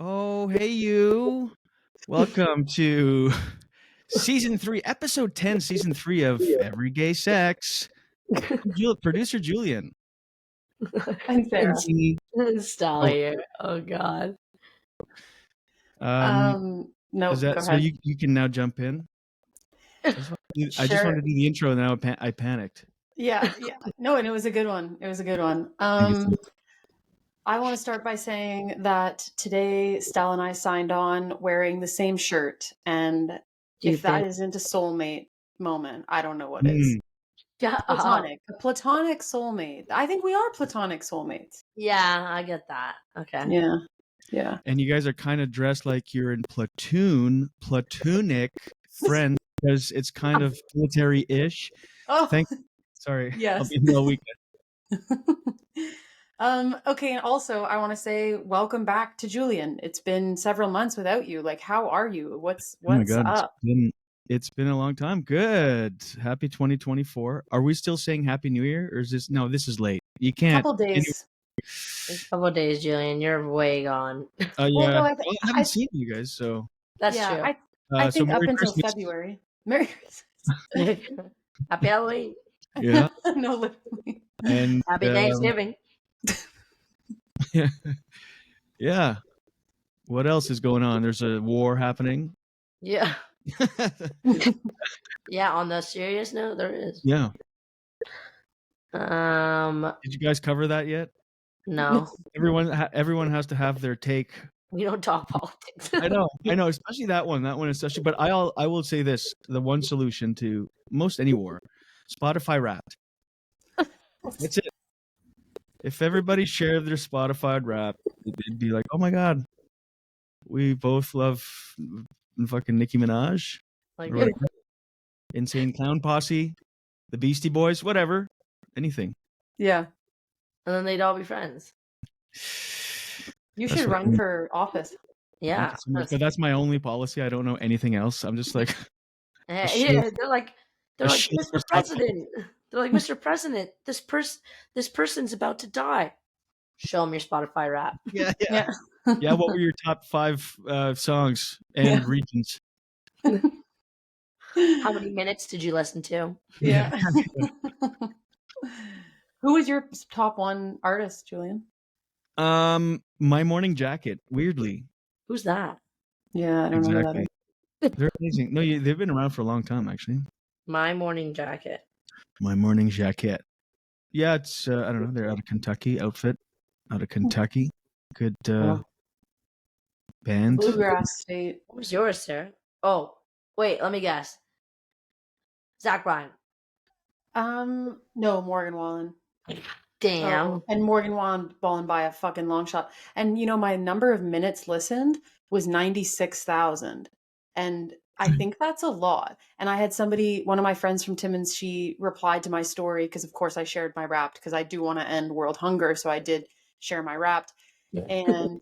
Oh, hey you. Welcome to season 3, episode 10, season 3 of Every Gay Sex. Producer Julien. And Sarah. Stel here. Oh God. No, go So ahead. you can now jump in. I just wanted to do the intro, and now I panicked. Yeah. No, and it was a good one. I want to start by saying that today Stel and I signed on wearing the same shirt, and if that isn't a soulmate moment, I don't know what is. Yeah, a platonic soulmate. I think we are platonic soulmates. Yeah, I get that. Okay. Yeah. And you guys are kind of dressed like you're in platonic friends, because it's kind of military-ish. Oh, sorry. yes. I'll be here all weekend. Okay, and also I want to say welcome back to Julien. It's been several months without you. Like, how are you? What's Oh my God, up? It's been a long time. Good. Happy 2024. Are we still saying Happy New Year, or is this? No, this is late. You can't. Couple days. A couple of days, Julien. You're way gone. Yeah. Well, no, I haven't seen you guys, so that's true. I think up until Christmas. February. Merry Christmas. Happy Halloween. Yeah. No, literally. And Happy Thanksgiving. Yeah. What else is going on? There's a war happening. Yeah. Yeah. On the serious note, there is. Yeah. Did you guys cover that yet? No. Everyone has to have their take. We don't talk politics. I know, especially that one especially. But I will say this: the one solution to most any war, Spotify Wrapped. That's it. If everybody shared their Spotify Wrapped, it'd be like, oh my God, we both love fucking Nicki Minaj, like Insane Clown Posse, the Beastie Boys, whatever, anything. Yeah. And then they'd all be friends. You should run for office. Yeah. But that's my only policy. I don't know anything else. I'm just like, yeah, they're like, Mr. President. They're like, Mr. President, this person's about to die. Show them your Spotify Wrap. Yeah. Yeah. What were your top 5 songs and regions? How many minutes did you listen to? Yeah. Who was your top 1 artist, Julien? My Morning Jacket. Weirdly. Who's that? Yeah, I don't know who that is. They're amazing. No, they've been around for a long time, actually. My Morning Jacket. My Morning Jacket. Yeah, it's I don't know. They're out of Kentucky. Outfit out of Kentucky. Good band. Bluegrass State. What was yours, Sarah? Oh, wait. Let me guess. Zach Bryan. No, Morgan Wallen. Damn. Oh, and Morgan Wallen balling by a fucking long shot. And my number of minutes listened was 96,000. And I think that's a lot. And I had one of my friends from Timmins, she replied to my story because of course I shared my Wrapped because I do want to end world hunger. So I did share my Wrapped. Yeah. And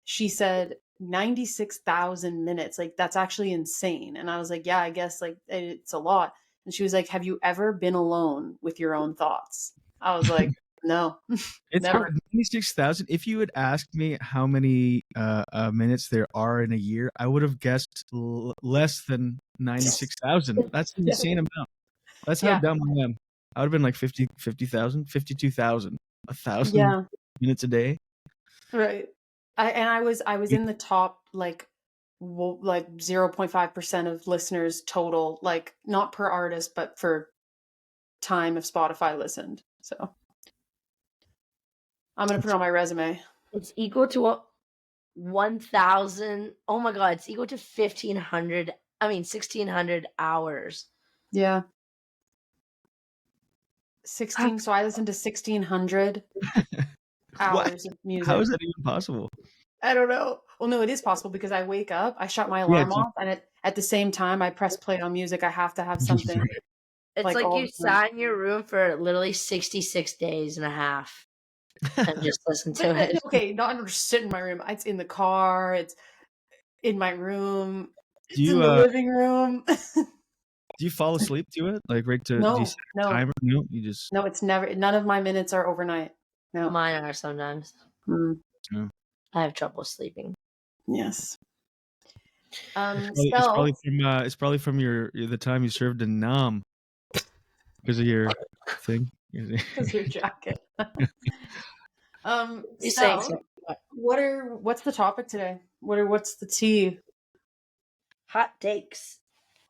she said 96,000 minutes. Like, that's actually insane. And I was like, yeah, I guess like it's a lot. And she was like, have you ever been alone with your own thoughts? I was like, no. It's never. 96,000. If you had asked me how many minutes there are in a year, I would have guessed less than 96,000. That's an insane amount. That's how dumb I am. I would have been like 50,000, 52,000, 1,000 minutes a day. Right. I was in the top like 0.5% of listeners total, like not per artist, but for time of Spotify listened. So I'm going to put it on my resume. It's equal to 1,000. Oh my God. It's equal to 1,600 hours. Yeah. 16. So I listened to 1,600 hours of music. How is that even possible? I don't know. Well, no, it is possible because I wake up, I shut my alarm off, and at the same time I press play on music. I have to have something. It's like you sat in your room for literally 66 days and a half and just listen to it. Okay, not just sit in my room. It's in the car. It's in my room. It's in the living room. Do you fall asleep to it? Like right to no. timer? No, you just. No, it's never. None of my minutes are overnight. No, mine are sometimes. Mm. No. I have trouble sleeping. Yes. It's probably from the time you served in Nam because of your thing. Because your jacket. You're saying Stel, what's the topic today? What's the tea? hot takes.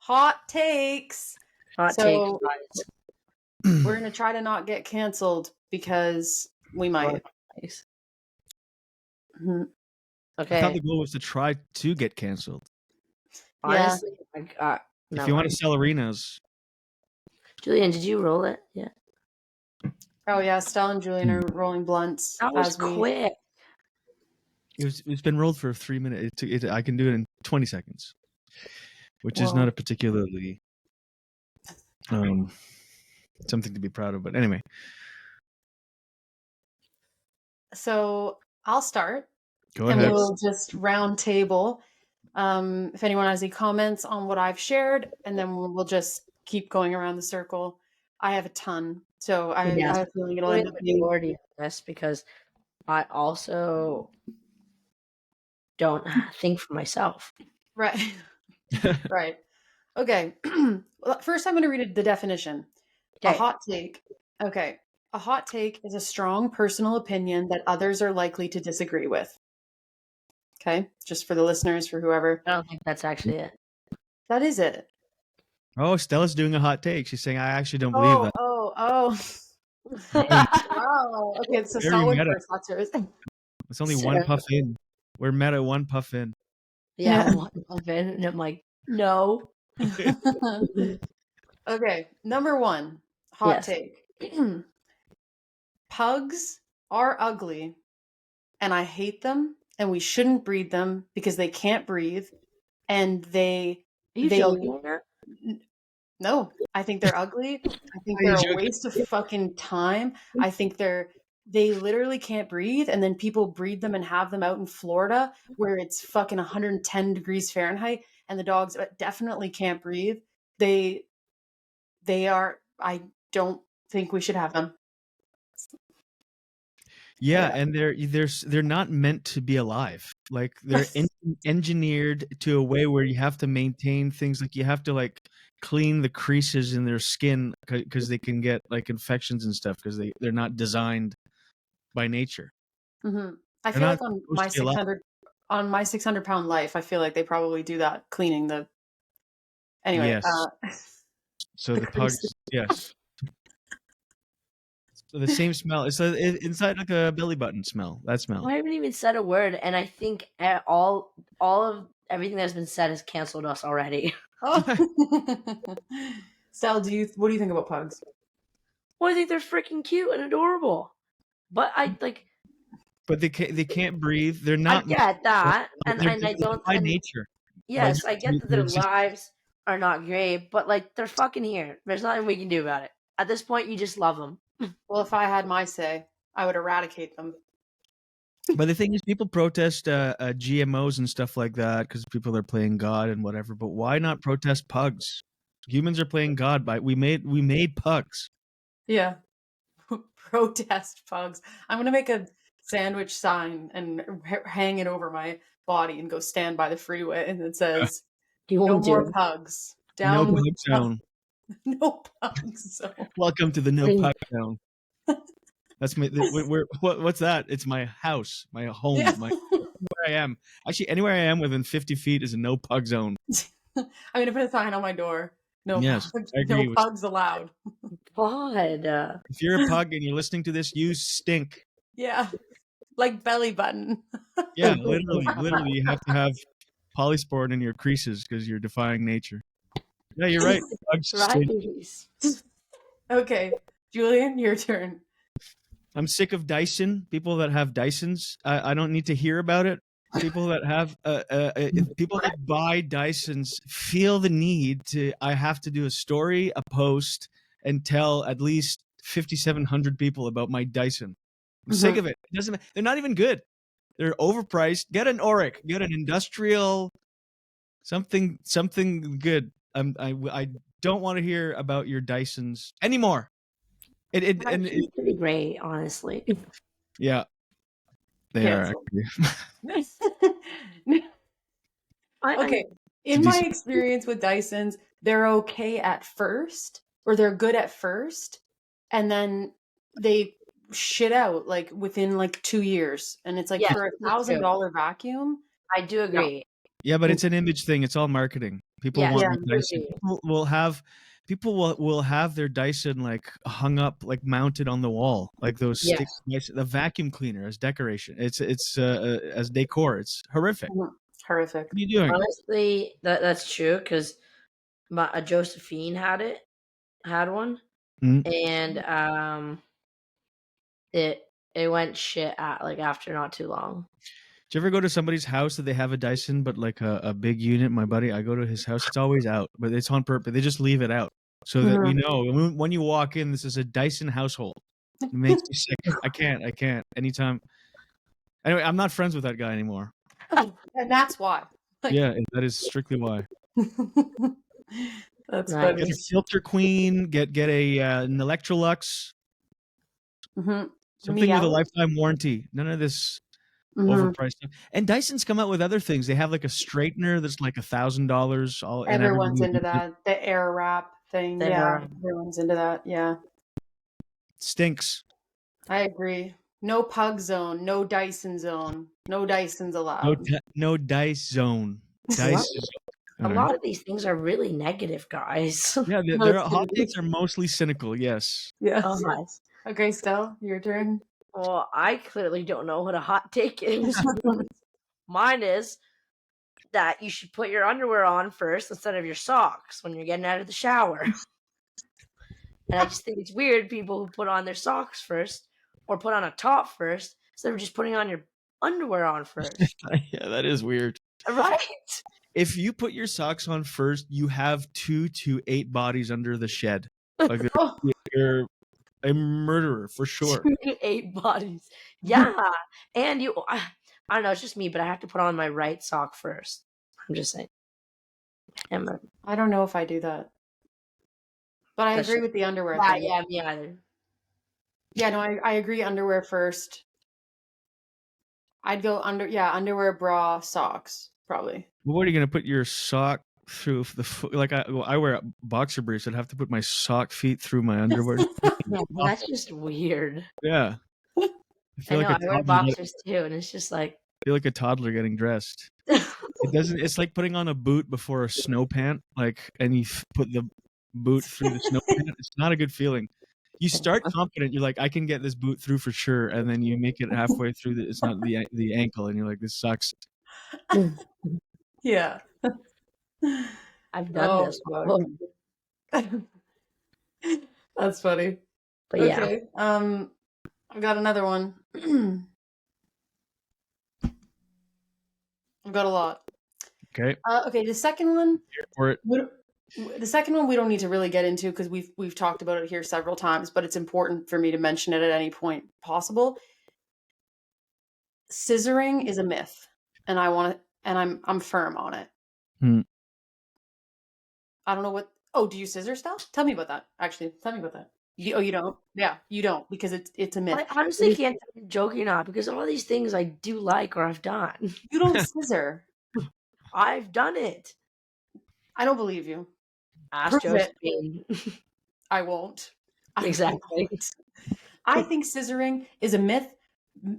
Hot takes. Hot takes, guys. We're gonna try to not get canceled because we might. Nice. Mhm. Okay. I thought the goal was to try to get canceled. Honestly, If you want to sell arenas. Julien, did you roll it? Yeah. Oh yeah, Stel and Julien are rolling blunts. That was quick. It's been rolled for 3 minutes. I can do it in 20 seconds, which is not a particularly something to be proud of. But anyway. So I'll start. Go ahead. And we'll just round table. If anyone has any comments on what I've shared, and then we'll just keep going around the circle. I have a ton, so I have a feeling it'll end up being majority of this because I also don't think for myself. Right. Right. Okay. First, I'm going to read the definition. A hot take. Okay. A hot take is a strong personal opinion that others are likely to disagree with. Okay. Just for the listeners, for whoever. I don't think that's actually it. That is it. Oh, Stella's doing a hot take. She's saying, I actually don't believe that. Oh. Wow. Okay, so solid first. That's yours. It's only one puff in. We're meta one puff in. Yeah, one puff in, and I'm like, no. Okay, number one, hot take. Pugs are ugly, and I hate them, and we shouldn't breed them because they can't breathe, and they. Are you joking here? No, I think they're ugly. I think they're a waste of fucking time. I think they literally can't breathe, and then people breed them and have them out in Florida where it's fucking 110 degrees Fahrenheit, and the dogs definitely can't breathe. They are. I don't think we should have them. Yeah, and they're not meant to be alive. Like they're engineered to a way where you have to maintain things, like you have to like clean the creases in their skin because they can get like infections and stuff because they're not designed by nature. Mm-hmm. I feel like on my 600-pound life, I feel like they probably do that cleaning the. Anyway, yes. So the pugs, yes. So the same smell. It's inside like a belly button smell. That smell. I haven't even said a word, and I think all of everything that's been said has canceled us already. Stel, what do you think about pugs? Well, I think they're freaking cute and adorable, but I like. But they can't breathe. They're not. I get that, and I don't. By nature. Yes, I get that their lives are not great, but like they're fucking here. There's nothing we can do about it. At this point, you just love them. Well, if I had my say, I would eradicate them. But the thing is, people protest GMOs and stuff like that because people are playing God and whatever. But why not protest pugs? Humans are playing God we made pugs. Yeah, protest pugs. I'm gonna make a sandwich sign and hang it over my body and go stand by the freeway, and it says, "No more pugs." Down no pug zone. No pug zone. Welcome to the no pug zone. That's my. What's that? It's my house, my home, where I am. Actually, anywhere I am within 50 feet is a no pug zone. I'm gonna put a sign on my door. No pugs allowed. God. If you're a pug and you're listening to this, you stink. Yeah, like belly button. Yeah, literally, you have to have polysporin in your creases because you're defying nature. Yeah, you're right. Okay, Julien, your turn. I'm sick of Dyson. People that have Dysons, I don't need to hear about it. People that have people that buy Dysons feel the need to. I have to do a story, a post, and tell at least 5,700 people about my Dyson. I'm sick of it. They're not even good. They're overpriced. Get an Auric. Get an industrial something good. I don't want to hear about your Dysons anymore. It's pretty great, honestly. Yeah. They are Cancelled. actually. Okay. In my experience with Dysons, they're okay at first, or they're good at first, and then they shit out like within like 2 years. And it's like Yes, for this is true. $1,000 vacuum. I do agree. Yeah, but it's an image thing. It's all marketing. People Yes, want I the do Dyson. agree. People will have their Dyson like hung up, like mounted on the wall, like those stick. Yes. The vacuum cleaner as decoration. It's as decor. It's horrific. Horrific. What are you doing? Honestly, that's true because a Josephine had one, and it went shit at like after not too long. Do you ever go to somebody's house that they have a Dyson, but like a big unit? My buddy, I go to his house. It's always out, but it's on purpose. They just leave it out so that we know when you walk in, this is a Dyson household. It makes me sick. I can't. Anytime. Anyway, I'm not friends with that guy anymore. And that's why. Yeah, that is strictly why. That's Right. funny. Get a filter queen. Get an Electrolux. Something with a lifetime warranty. None of this overpriced stuff. And Dyson's come out with other things. They have like a straightener that's like $1,000. Everyone's into that. The air wrap thing. The yeah, air- everyone's into that. Yeah, Stinks. I agree. No pug zone. No Dyson zone. No Dysons allowed. No dice zone. A lot of these things are really negative, guys. Yeah, their hot takes are mostly cynical. Yes. Yes. Oh, nice. Okay, Stel, your turn. Well, I clearly don't know what a hot take is. Mine is that you should put your underwear on first instead of your socks when you're getting out of the shower. And I just think it's weird people who put on their socks first or put on a top first instead of just putting on your underwear on first. Yeah, that is weird. Right? If you put your socks on first, you have 2 to 8 bodies under the shed. Like you're a murderer for sure. 2 to 8 bodies. Yeah. And I don't know, it's just me, but I have to put on my right sock first. I'm just saying. I don't know if I do that. But I agree with the underwear thing. Yeah, me either. Yeah, no, I agree. Underwear first. I'd go underwear, bra, socks, probably. Well, what are you gonna put your sock through the foot? Like I wear boxer briefs. I'd have to put my sock feet through my underwear. That's just weird. Yeah. I wear boxers too, and it's just like I feel like a toddler getting dressed. It's like putting on a boot before a snow pant, and you put the boot through the snow pant. It's not a good feeling. You start confident. You're like, I can get this boot through for sure, and then you make it halfway through. It's not the ankle, and you're like, this sucks. Yeah. I've done this. That's funny. But okay. Yeah. I've got another one. I've got a lot. Okay. Okay, the second one. Here for it. The second one we don't need to really get into because we've talked about it here several times, but it's important for me to mention it at any point possible. Scissoring is a myth, and I'm firm on it. I don't know what. Oh, do you scissor stuff? Tell me about that. Actually, tell me about that. You don't? Yeah, you don't because it's a myth. I honestly can't tell if you're joking or not because all these things I do like or I've done. You don't scissor. I've done it. I don't believe you. Ask Josephine. I won't. Exactly. I think scissoring is a myth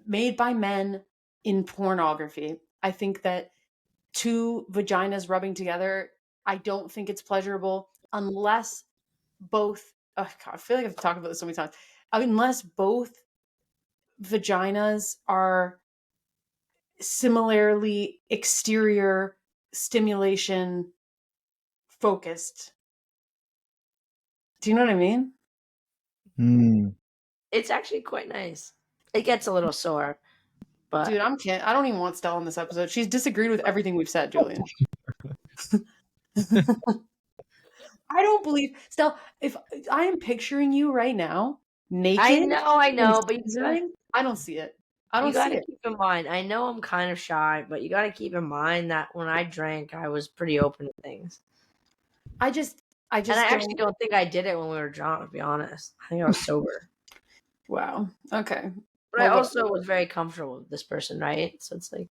made by men in pornography. I think that 2 vaginas rubbing together, I don't think it's pleasurable unless both. Oh God, I feel like I've talked about this so many times. Unless both vaginas are similarly exterior stimulation focused. Do you know what I mean? It's actually quite nice. It gets a little sore. But dude, I'm kidding. I don't even want Stel on this episode. She's disagreed with everything we've said, Julien. I don't believe Stel. If I am picturing you right now, naked. I know, but I don't see it. I don't see it. You gotta keep in mind. I know I'm kind of shy, but you gotta keep in mind that when I drank, I was pretty open to things. I actually don't think I did it when we were drunk. To be honest, I think I was sober. Wow. Okay. But I also was very comfortable with this person, right? So it's like,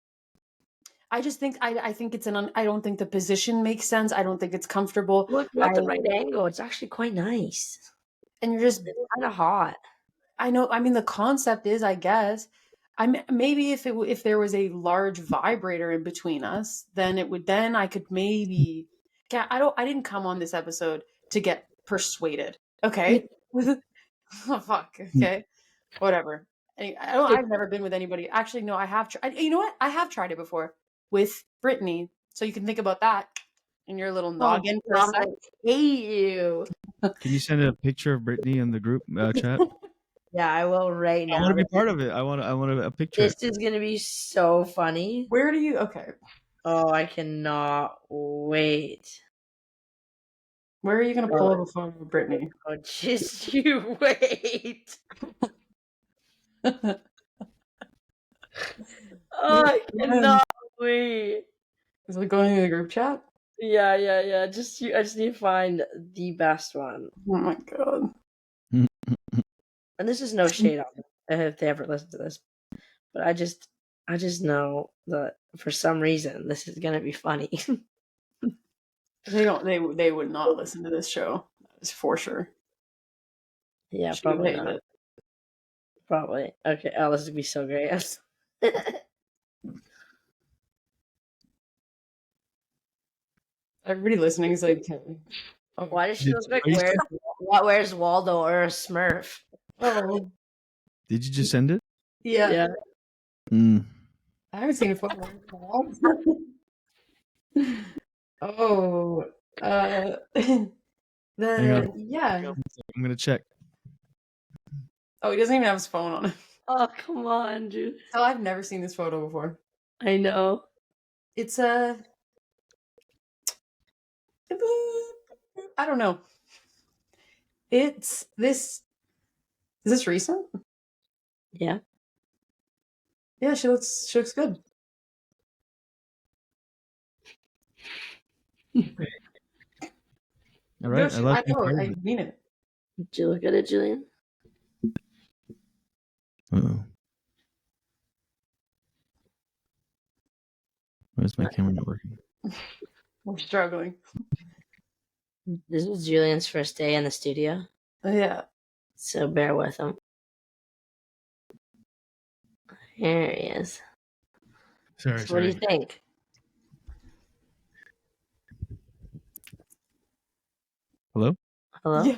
I just think I think it's I don't think the position makes sense. I don't think it's comfortable. look at the right angle. It's actually quite nice. And you're just kind of hot. I know. I mean, the concept is, I guess, maybe if there was a large vibrator in between us, then it would. Then I could maybe. Yeah, I didn't come on this episode to get persuaded. Okay. Oh, fuck. Okay. Whatever. I've never been with anybody. Actually, no. I have. You know what? I have tried it before with Brittany. So you can think about that in your little noggin for a second. I hate you. Can you send a picture of Brittany in the group chat? Yeah, I will right now. I want to be part of it. I want a picture. This is gonna be so funny. Where do you? Okay. Oh, I cannot wait. Where are you gonna pull up a photo of Brittany? Oh, just you wait. Oh, I cannot wait. Is it going in the group chat? Yeah. I just need to find the best one. Oh my god. And this is no shade on them if they ever listen to this. But I just know that for some reason this is gonna be funny. They would not listen to this show. That is for sure. Yeah, probably not. Probably. Okay. Oh, this would be so great. Everybody listening is like, why does she look like where's Waldo or a Smurf? oh, Did you just send it? yeah. Mm. I haven't seen a photo. Oh, yeah. I'm gonna check. Oh, he doesn't even have his phone on him. Oh, come on, dude. So I've never seen this photo before. I know. It's I don't know. It's this. Is this recent? Yeah. Yeah, she looks good. All right, No, I know. I mean it. Did you look at it, Julien? Uh-oh. Why is my camera not working? I'm struggling. This was Julian's first day in the studio. Yeah. So bear with him. Here he is. Sorry. What do you think? Hello? Yeah.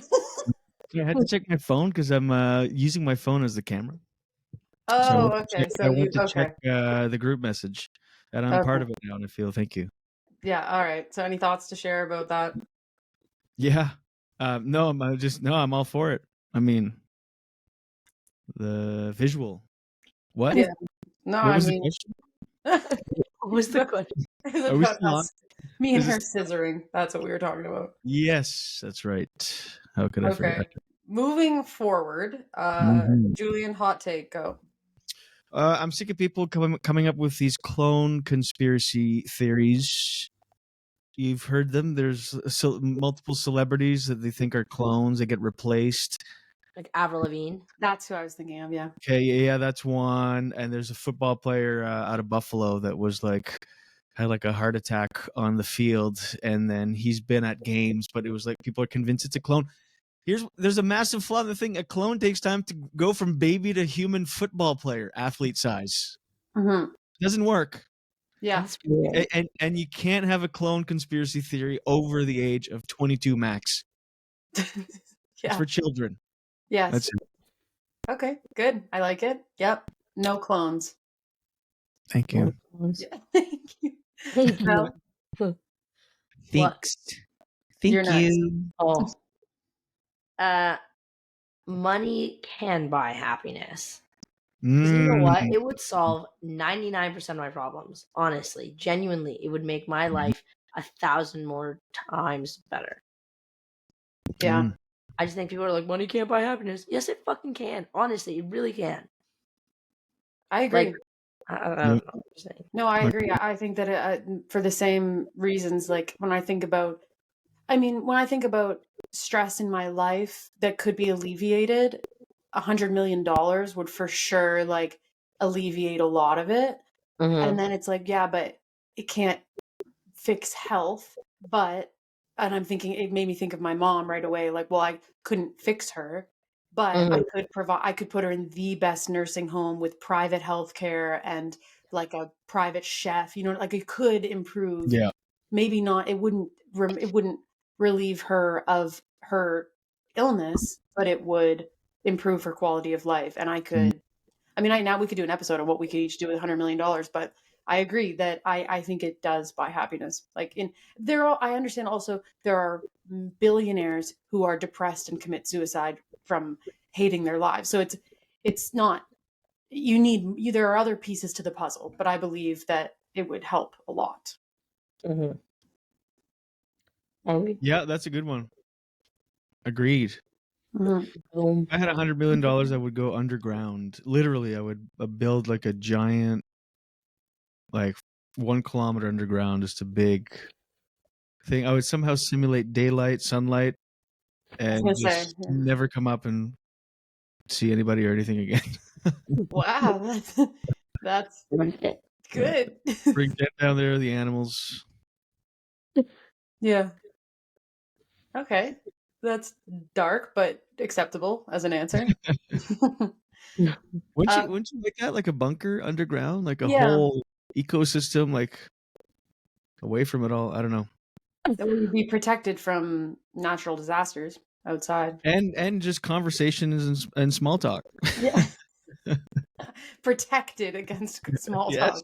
I had to check my phone because I'm using my phone as the camera. Oh, okay. I went to check the group message, and I'm part of it now, and I feel thank you. Yeah. All right. So, any thoughts to share about that? Yeah. No, I'm all for it. I mean, the visual. What? Yeah. No, what was the question? What was the question? Are we still on? Me and her scissoring. That's what we were talking about. Yes, that's right. How could I forget? Moving forward, Julien, hot take, go. I'm sick of people coming up with these clone conspiracy theories. You've heard them. There's multiple celebrities that they think are clones. They get replaced. Like Avril Lavigne. That's who I was thinking of, yeah. Okay, yeah, that's one. And there's a football player out of Buffalo that had like a heart attack on the field, and then he's been at games, but it was like people are convinced it's a clone. There's a massive flaw in the thing. A clone takes time to go from baby to human football player, athlete size. Mm-hmm. Doesn't work. Yeah. And you can't have a clone conspiracy theory over the age of 22 max. Yeah. It's for children. Yes. That's it. Okay, good. I like it. Yep. No clones. Thank you. Yeah, thank you. Thank you. Thanks. Thank you. Next. Oh. Money can buy happiness. You know what? It would solve 99% of my problems. Honestly, genuinely, it would make my life 1,000 more times better. Yeah. I just think people are like, money can't buy happiness. Yes, it fucking can. Honestly, it really can. I agree. Like, I don't know what you're saying. No, I agree. I think that for the same reasons, like when I think about stress in my life that could be alleviated, $100 million would for sure like alleviate a lot of it. And then it's like, yeah, but it can't fix health. But, and I'm thinking, it made me think of my mom right away. Like, well, I couldn't fix her, but I could put her in the best nursing home with private health care and like a private chef, you know, like it could improve. Yeah. Maybe not, it wouldn't relieve her of her illness, but it would improve her quality of life. And I could, I mean, now we could do an episode on what we could each do with $100 million, but I agree that I think it does buy happiness. Like I understand also there are billionaires who are depressed and commit suicide from hating their lives. So it's not, there are other pieces to the puzzle, but I believe that it would help a lot. Yeah, that's a good one. Agreed. Mm-hmm. If I had $100 million, I would go underground. Literally, I would build like a giant, like 1 kilometer underground, just a big thing. I would somehow simulate daylight, sunlight, and just never come up and see anybody or anything again. Wow, that's good. Bring Jen down there, the animals. Yeah. Okay. That's dark, but acceptable as an answer. Wouldn't you like that? Like a bunker underground? Like a whole ecosystem, like away from it all? I don't know. That would be protected from natural disasters outside. And just conversations and small talk. Yeah. Protected against small talk.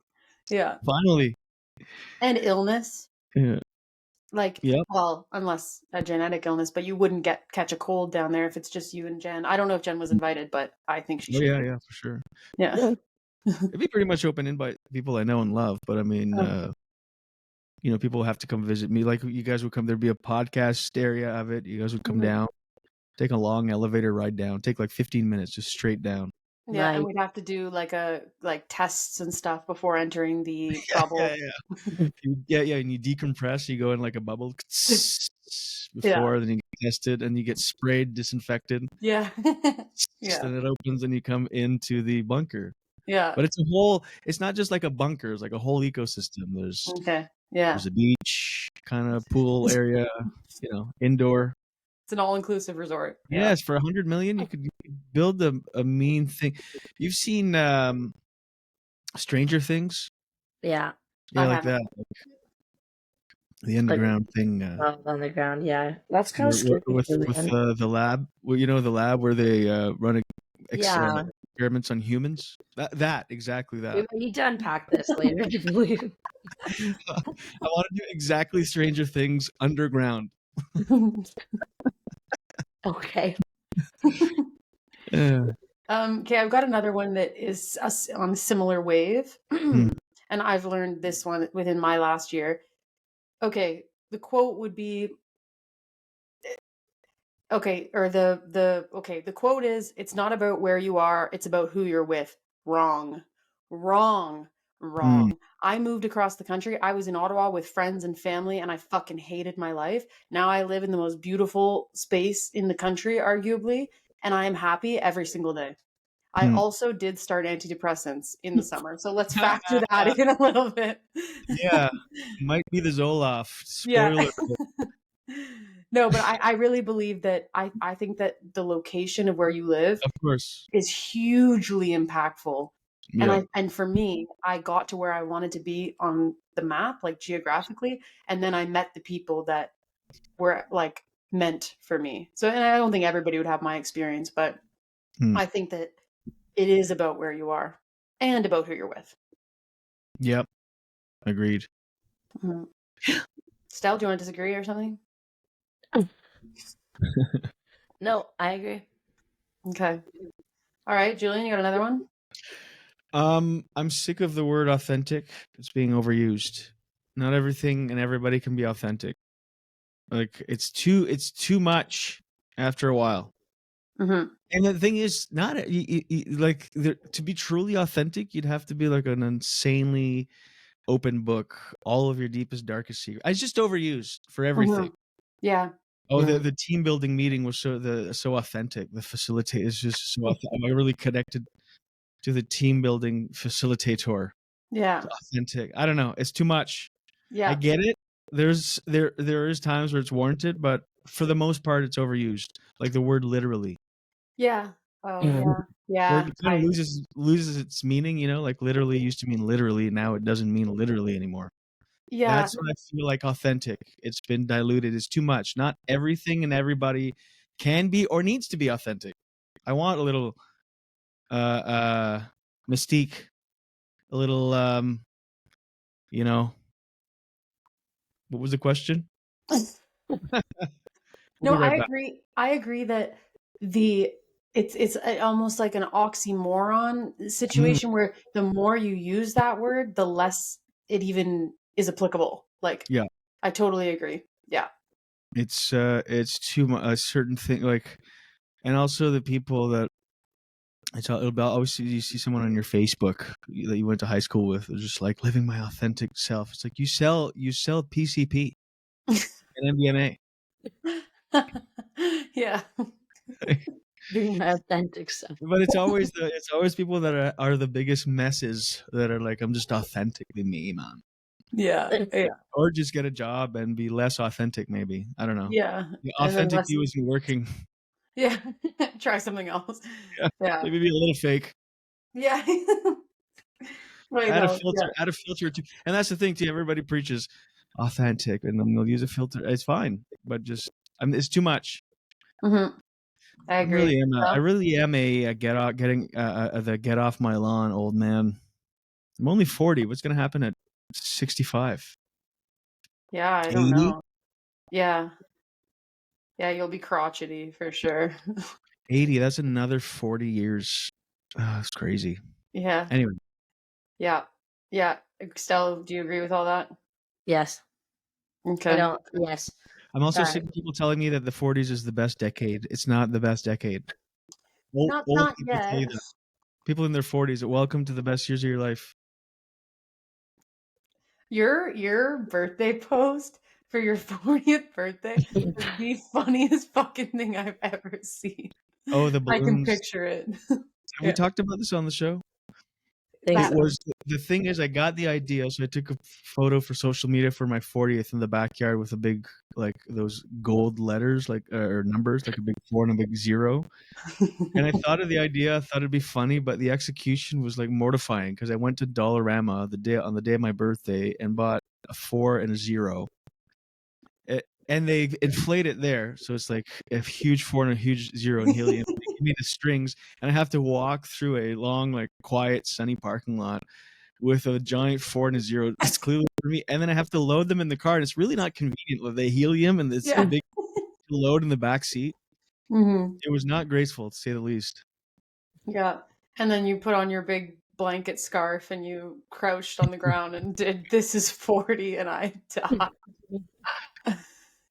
Yeah. Finally. And illness. Yeah. Like, well, unless a genetic illness, but you wouldn't catch a cold down there if it's just you and Jen. I don't know if Jen was invited, but I think she should. Yeah, for sure. Yeah. It'd be pretty much open invite people I know and love, but I mean, you know, people have to come visit me. Like you guys would come, there'd be a podcast area of it. You guys would come down, take a long elevator ride down, take like 15 minutes, just straight down. Yeah, and we'd have to do like tests and stuff before entering the bubble. Yeah, and you decompress, you go in like a bubble before, then you get tested and you get sprayed, disinfected. Yeah. Then it opens and you come into the bunker. Yeah. But it's not just like a bunker, it's like a whole ecosystem. There's there's a beach kind of pool area, you know, indoor. It's an all-inclusive resort. Yes, for $100 million, you could build a mean thing. You've seen Stranger Things? Yeah. Yeah, like that. Like the underground thing. Underground, yeah. That's kind of scary. With the lab. Well, you know, the lab where they run experiments on humans? Exactly that. We need to unpack this later. I want to do exactly Stranger Things underground. Okay. Okay, I've got another one that is on a similar wave. And I've learned this one within my last year. Okay, the quote would be the quote is, "It's not about where you are, it's about who you're with." Wrong. I moved across the country. I was in Ottawa with friends and family, and I fucking hated my life. Now I live in the most beautiful space in the country, arguably, and I am happy every single day. I also did start antidepressants in the summer, so let's factor that in a little bit. Yeah, might be the Zoloft. Spoiler. No, but I really believe that I think that the location of where you live, of course, is hugely impactful. Yeah. And for me, I got to where I wanted to be on the map, like geographically, and then I met the people that were like meant for me. So, and I don't think everybody would have my experience, but I think that it is about where you are and about who you're with. Yep. Agreed. Stel, do you want to disagree or something? No, I agree. Okay. All right, Julien, you got another one? I'm sick of the word authentic. It's being overused. Not everything and everybody can be authentic. Like it's too much after a while. And the thing is, not like to be truly authentic, you'd have to be like an insanely open book, all of your deepest, darkest secrets. It's just overused for everything. Yeah. Oh, Yeah. the team building meeting was so authentic. The facilitator is just so authentic. I really connected to the team building facilitator. Yeah. It's authentic. I don't know. It's too much. Yeah. I get it. There is times where it's warranted, but for the most part, it's overused. Like the word literally, Yeah. Oh Mhm. yeah. where Yeah. it kind of loses its meaning. You know, like literally used to mean literally. Now it doesn't mean literally anymore. Yeah. That's what I feel like authentic. It's been diluted. It's too much. Not everything and everybody can be or needs to be authentic. I want a little mystique, a little you know, what was the question? We'll No, be right I back. agree. I agree that it's almost like an oxymoron situation where the more you use that word, the less it even is applicable. Like, Yeah. I totally agree. Yeah. It's too much a certain thing like, and also the people that I talk about. Obviously, you see someone on your Facebook that you went to high school with, they're just like living my authentic self. It's like you sell PCP and MDMA. Yeah. Being my authentic self. But it's always people that are the biggest messes that are like, I'm just authentically me, man. Yeah. Yeah. Or just get a job and be less authentic, maybe. I don't know. Yeah. The And then authentic less, you isn't working. yeah. Try something else. Yeah. Maybe be a little fake. Yeah. Wait, Add a no. filter. Add a filter too. And that's the thing too. Everybody preaches authentic, and then they'll use a filter. It's fine, but just it's too much. Yeah. I agree. I really am a get off getting the get off my lawn old man. I'm only 40. What's gonna happen at 65? Yeah, I don't 80? know. Yeah. Yeah, you'll be crotchety for sure. 80. That's another 40 years. Oh, that's crazy. Yeah. Anyway, Yeah. Yeah. Stella, do you agree with all that? Yes. I Okay. don't. Yes. I'm also Alright. sick of people telling me that the 40s is the best decade. It's not the best decade. Old Not people say yet. that. People in their 40s, welcome to the best years of your life. Your birthday post for your 40th birthday is the funniest fucking thing I've ever seen. Oh, the I can balloons. picture it. Have Yeah. we talked about this on the show? Think It so. was the thing is I got the idea, so I took a photo for social media for my 40th in the backyard with a big like those gold letters like or numbers like a big 4 and a big 0. And I thought of the idea, I thought it'd be funny, but the execution was like mortifying because I went to Dollarama on the day of my birthday and bought a 4 and a 0. And they inflate it there, so it's like a huge 4 and a huge 0 in helium. They give me the strings, and I have to walk through a long, like, quiet, sunny parking lot with a giant 4 and a 0. It's clearly for me, and then I have to load them in the car, and it's really not convenient with the helium and this Yeah. big load in the back seat. Mm-hmm. It was not graceful, to say the least. Yeah. And then you put on your big blanket scarf and you crouched on the ground and did "This is 40 and I died."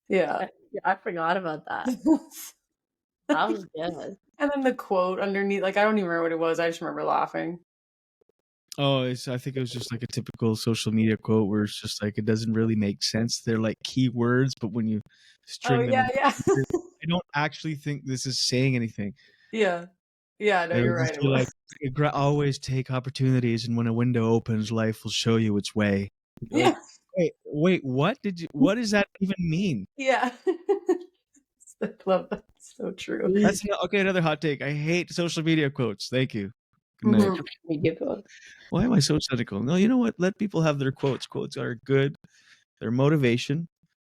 Yeah. I forgot about that. That was good. And then the quote underneath, like I don't even remember what it was. I just remember laughing. Oh, I think it was just like a typical social media quote where it's just like it doesn't really make sense. They're like keywords, but when you string them, Yeah. I don't actually think this is saying anything. Yeah. Yeah, no, It you're would right. just It be was. like, always take opportunities, and when a window opens, life will show you its way. Like, Yeah. wait, what does that even mean? Yeah. I love that. It's so true. That's another hot take. I hate social media quotes. Thank you. Good night. Mhm. Media quotes. Why am I so cynical? No, you know what? Let people have their quotes. Quotes are good. They're motivation.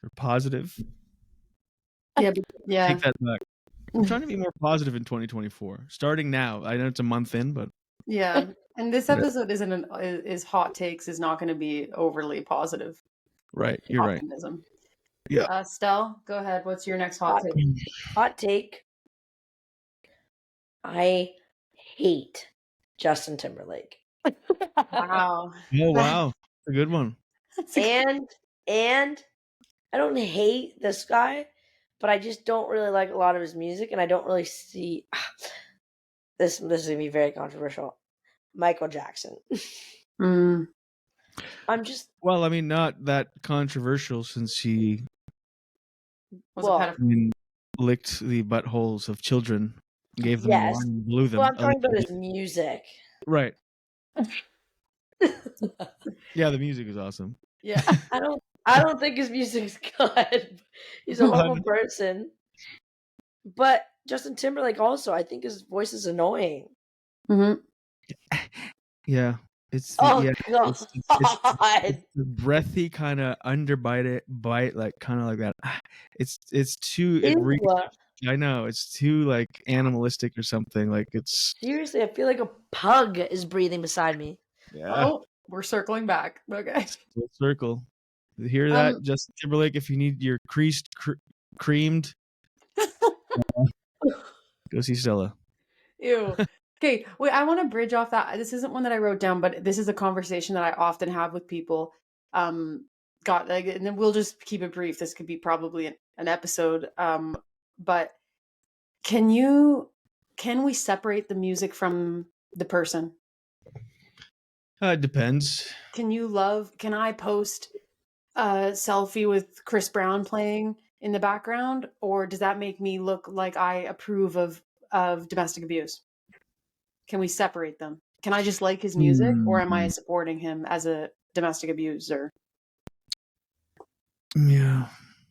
They're positive. Yeah. Yeah. Take that back. I'm trying to be more positive in 2024. Starting now. I know it's a month in, but Yeah. And this Yeah. episode is hot takes is not going to be overly positive right. You're right. optimism. Yeah. Stell, go ahead. What's your next hot take? Hot take. I hate Justin Timberlake. Wow. Oh wow, a good one. That's a- And I don't hate this guy, but I just don't really like a lot of his music, and I don't really see this. This is gonna be very controversial. Michael Jackson. Mm. I'm just Well, I mean, not that controversial since he Was Well, a I pedophile. mean, licked the buttholes of children, gave them yes. wine, and blew them. Well, I'm talking about his music. Right. Yeah, the music is awesome. Yeah. I don't think his music's good. He's a No, I horrible know. person. But Justin Timberlake also, I think his voice is annoying. hmm Yeah, it's the Oh yeah, god. it's the breathy kind of bite, like kind of like that. It's too it Ew. reeks. I know it's too like animalistic or something. Like it's Seriously, I feel like a pug is breathing beside me. yeah, Oh, we're circling back. Okay. full circle. You hear that, Justin Timberlake? If you need your creamed, go see Stella. Ew. Okay, wait, I want to bridge off that. This isn't one that I wrote down, but this is a conversation that I often have with people. Got like, and then we'll just keep it brief. This could be probably an episode. But can we separate the music from the person? It depends. Can I post a selfie with Chris Brown playing in the background, or does that make me look like I approve of domestic abuse? Can we separate them? Can I just like his music, or am I supporting him as a domestic abuser? Yeah,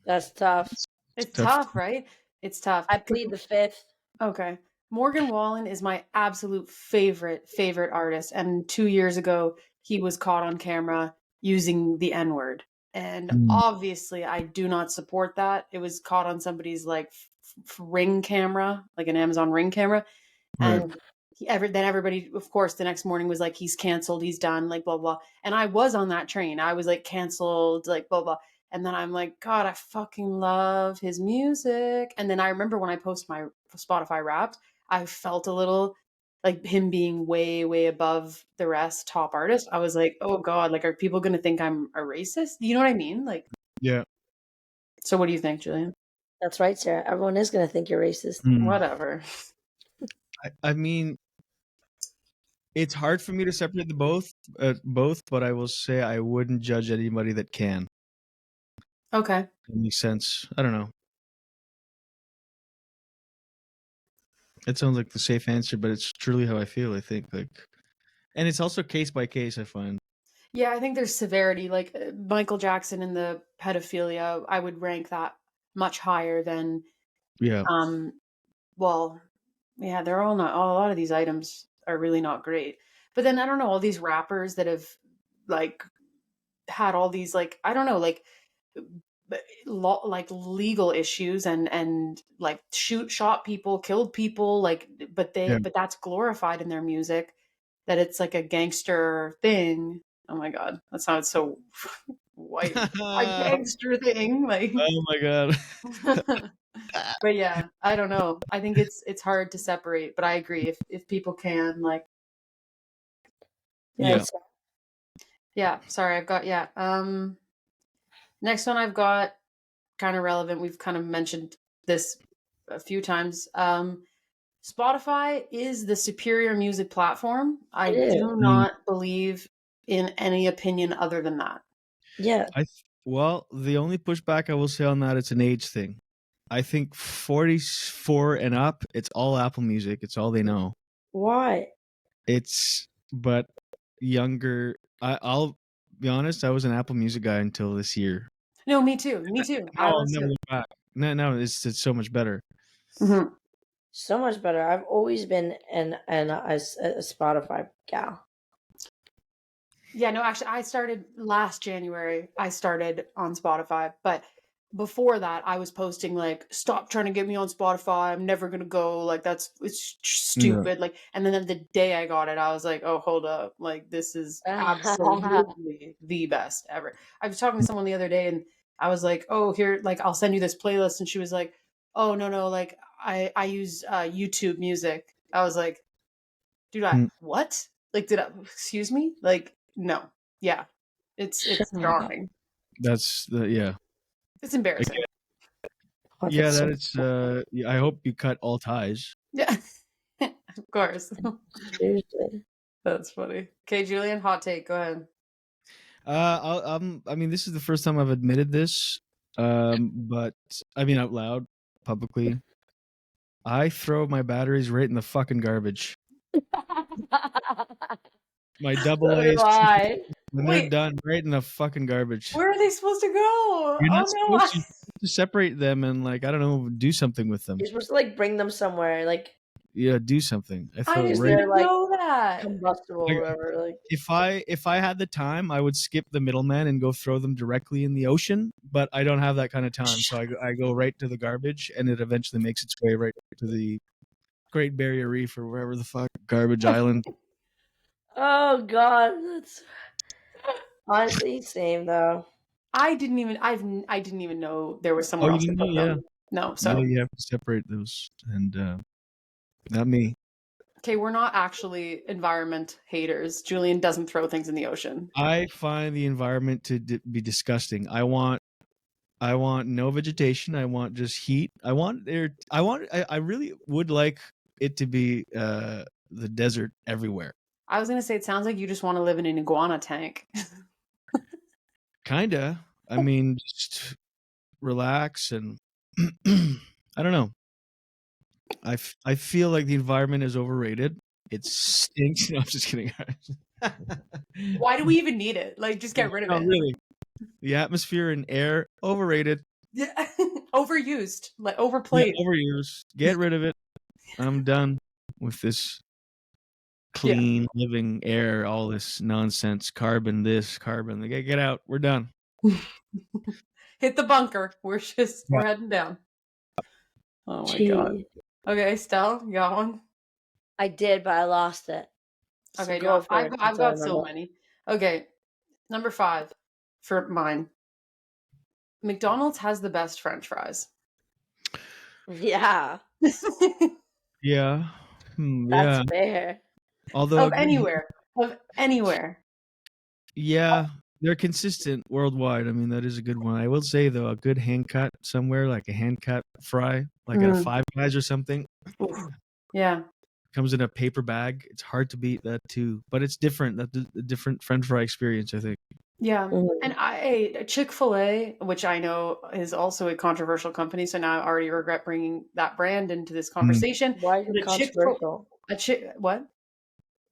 That's tough. It's tough. tough, right? It's tough. I plead the fifth. Okay. Morgan Wallen is my absolute favorite artist. And 2 years ago, he was caught on camera using the N-word. And obviously, I do not support that. It was caught on somebody's like ring camera, like an Amazon ring camera. Right. And then everybody, of course, the next morning was like, he's canceled, he's done, like blah, blah. And I was on that train. I was like canceled, like blah, blah. And then I'm like, God, I fucking love his music. And then I remember when I post my Spotify Wrapped, I felt a little like him being way, way above the rest top artist. I was like, oh God, like, are people going to think I'm a racist? You know what I mean? Like, Yeah. so what do you think, Julian? That's right, Sarah. Everyone is going to think you're racist. Whatever. I mean, it's hard for me to separate the both, but I will say I wouldn't judge anybody that can. Okay. That makes sense. I don't know. It sounds like the safe answer, but it's truly how I feel, I think. Like, and it's also case by case, I find. Yeah, I think there's severity. Like Michael Jackson and the pedophilia, I would rank that much higher than Yeah. well, yeah, they're all not. A lot of these items are really not great. But then I don't know, all these rappers that have like had all these like I don't know, like like legal issues and like shot people, killed people, like but Yeah. that's glorified in their music, that it's like a gangster thing. Oh my God, that sounds so white. A gangster thing, like. Oh my god. But yeah, I don't know. I think it's hard to separate, but I agree if people can like. Yeah. Yeah, sorry, I've got next one I've got kind of relevant. We've kind of mentioned this a few times. Spotify is the superior music platform. I do not believe in any opinion other than that. Yeah. Well, the only pushback I will say on that, it's an age thing. I think 44 and up, it's all Apple Music. It's all they know. Why? But younger, I'll be honest, I was an Apple Music guy until this year. No, me too. Me too. I'll never look back. No, it's so much better. Mm-hmm. So much better. I've always been a Spotify gal. Yeah, no, actually, I started last January. I started on Spotify, but before that, I was posting like, "Stop trying to get me on Spotify. I'm never gonna go. Like, it's stupid." Like, and then the day I got it, I was like, "Oh, hold up! Like, this is absolutely the best ever." I was talking to someone the other day, and I was like, "Oh, here, like, I'll send you this playlist," and she was like, "Oh, no, like, I use YouTube Music." I was like, "Dude, what? Like, excuse me? Like." No. Yeah. It's jarring. That's It's embarrassing. Yeah, that it's I hope you cut all ties. Yeah. Of course. Seriously. That's funny. Okay, Julien, hot take. Go ahead. I mean, this is the first time I've admitted this. But I mean, out loud, publicly, I throw my batteries right in the fucking garbage. My double So A's, do I. when they're Wait. done, right in the fucking garbage. Where are they supposed to go? You're not Oh no! supposed to separate them and like I don't know, do something with them. You're supposed to like bring them somewhere, like Yeah, do something. I I throw it didn't right. they're even like know that. combustible Like, or whatever. Like if I had the time, I would skip the middleman and go throw them directly in the ocean. But I don't have that kind of time, so I go right to the garbage, and it eventually makes its way right to the Great Barrier Reef or wherever the fuck garbage island. oh god, that's honestly same though. I didn't even know there was Oh, somewhere you else to didn't put know? Yeah, them. No, so yeah, you have to separate those, and not me. okay, we're not actually environment haters. Julian doesn't throw things in the ocean. I find the environment to be disgusting. I want no vegetation. I want just heat. I really would like it to be the desert everywhere. I was gonna say it sounds like you just want to live in an iguana tank. Kinda. I mean, just relax and I don't know. I feel like the environment is overrated. It stinks. No, I'm just kidding. Why do we even need it? Like, just get rid of No, it. really. The atmosphere and air overrated. Yeah. Overused, like Yeah, overplayed. overused. Get rid of it. I'm done with this clean living air, all this nonsense, carbon this, carbon. Get out. We're done. Hit the bunker. We're heading down. Oh my god. Gee. Okay, Stel, you got one? I did, but I lost it. So Okay, go no, for I've it, I've since I got so remember. many. Okay, number 5 for mine. McDonald's has the best French fries. Yeah, Yeah. that's Yeah. fair. Although, Of anywhere. yeah, they're consistent worldwide. I mean, that is a good one. I will say though, a good hand cut somewhere, like a hand cut fry, like at a Five Guys or something, Oof. Yeah. comes in a paper bag. It's hard to beat that too, but it's different. That's a different French fry experience, I think. Yeah. Mhm. And I ate Chick-fil-A, which I know is also a controversial company, so now I already regret bringing that brand into this conversation. Why is But it controversial? What?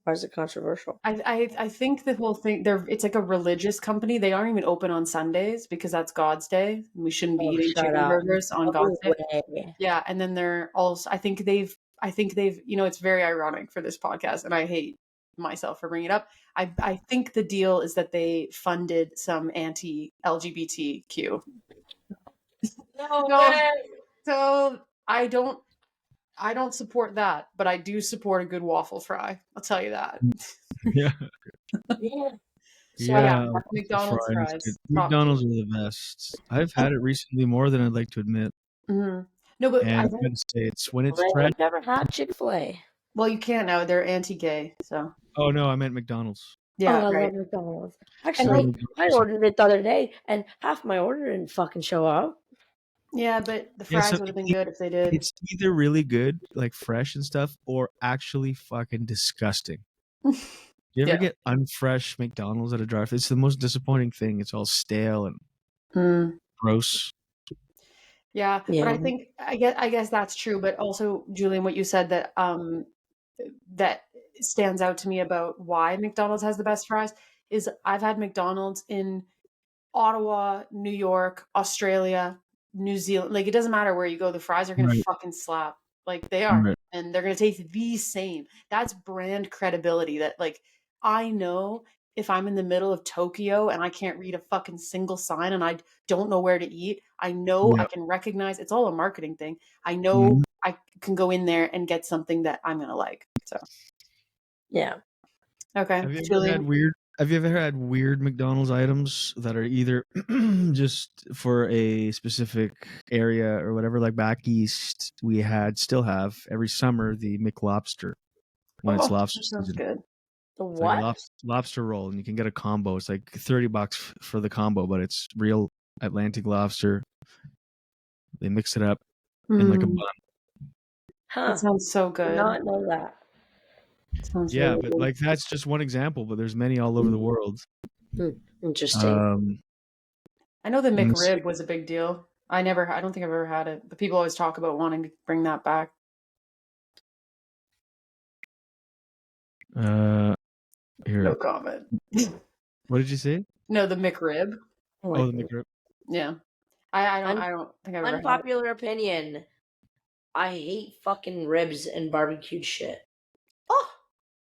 Why is it controversial? I think the whole thing it's like a religious company. They aren't even open on Sundays because that's God's day. And we shouldn't be Oh, eating shut chicken up. burgers on No God's day. way. Yeah, and then they're also I think they've it's very ironic for this podcast, and I hate myself for bringing it up. I think the deal is that they funded some anti-LGBTQ. No No. way. So I don't support that, but I do support a good waffle fry. I'll tell you that. Yeah. Yeah. So Yeah, yeah, McDonald's fries. fries. Good. Top McDonald's are the best. I've had it recently more than I'd like to admit, Mhm. No, but and I I'm think gonna say it's when it's Well, fresh. I've never had Chick-fil-A. well, you can't now. They're anti-gay, so Oh no, I meant McDonald's. yeah, Oh, I right. love McDonald's. And Actually, like, I ordered it the other day, and half my order didn't fucking show up. yeah, but the Yeah, fries so would have been good if they did. it's either really good, like fresh and stuff, or actually fucking disgusting. You ever Yeah. get unfresh McDonald's at a drive-thru? It's the most disappointing thing. It's all stale and Mm. gross. Yeah, but Yeah. I think I guess that's true. But also, Julian, what you said that stands out to me about why McDonald's has the best fries is I've had McDonald's in Ottawa, New York, Australia, New Zealand. Like it doesn't matter where you go, the fries are gonna Right. fucking slap. Like they are, Right. and they're gonna taste the same. That's brand credibility. That like I know if I'm in the middle of Tokyo and I can't read a fucking single sign and I don't know where to eat, I know I Yeah. can recognize. It's all a marketing thing. I know Mhm. I can go in there and get something that I'm gonna like. So Yeah. okay, Have you ever Julian. had weird McDonald's items that are either just for a specific area or whatever? Like back east, we still have every summer the McLobster when it's Oh, lobster that sounds season. good. The It's like a what? lobster roll, and you can get a combo. It's like $30 for the combo, but it's real Atlantic lobster. They mix it up in like a Mm, bun. Huh. that sounds so Did good. not know that. Sounds Yeah, really but good. like that's just one example, but there's many all over the world. Interesting. And I know the And McRib was a big deal. I don't think I've ever had it, but people always talk about wanting to bring that back. Here. No comment. What did you say? No, the McRib. Oh, the McRib. Yeah. I don't think I've ever had it. Unpopular opinion. I hate fucking ribs and barbecued shit. Oh,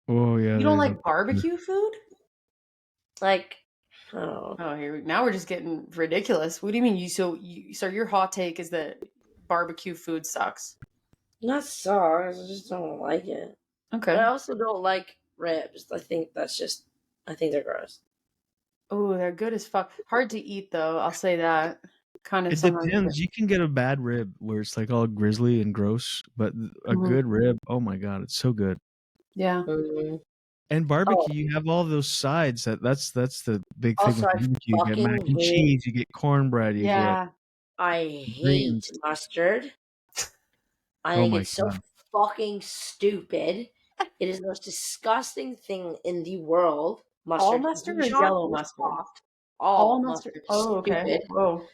Oh yeah. you don't like barbecue food? Like, oh, Oh, now we're just getting ridiculous. What do you mean? So your hot take is that barbecue food sucks? not sauce. I just don't like it. Okay. But I also don't like ribs. I think they're gross. Oh, they're good as fuck. Hard to eat though. I'll say that. Kind of It sometimes. depends. You can get a bad rib where it's like all grizzly and gross, but a Mhm. good rib, oh my god, it's so good. Yeah. And barbecue, you have all those sides. That's the big thing Also, with I barbecue. You get mac fucking and hate- cheese, you get cornbread, you get Yeah. I hate greens. mustard. I Oh think my it's so God. fucking stupid. It is the most disgusting thing in the world. All Mustard. mustard or Dijon yellow or mustard? soft. All mustard. mustard. Oh, okay. Stupid. Whoa.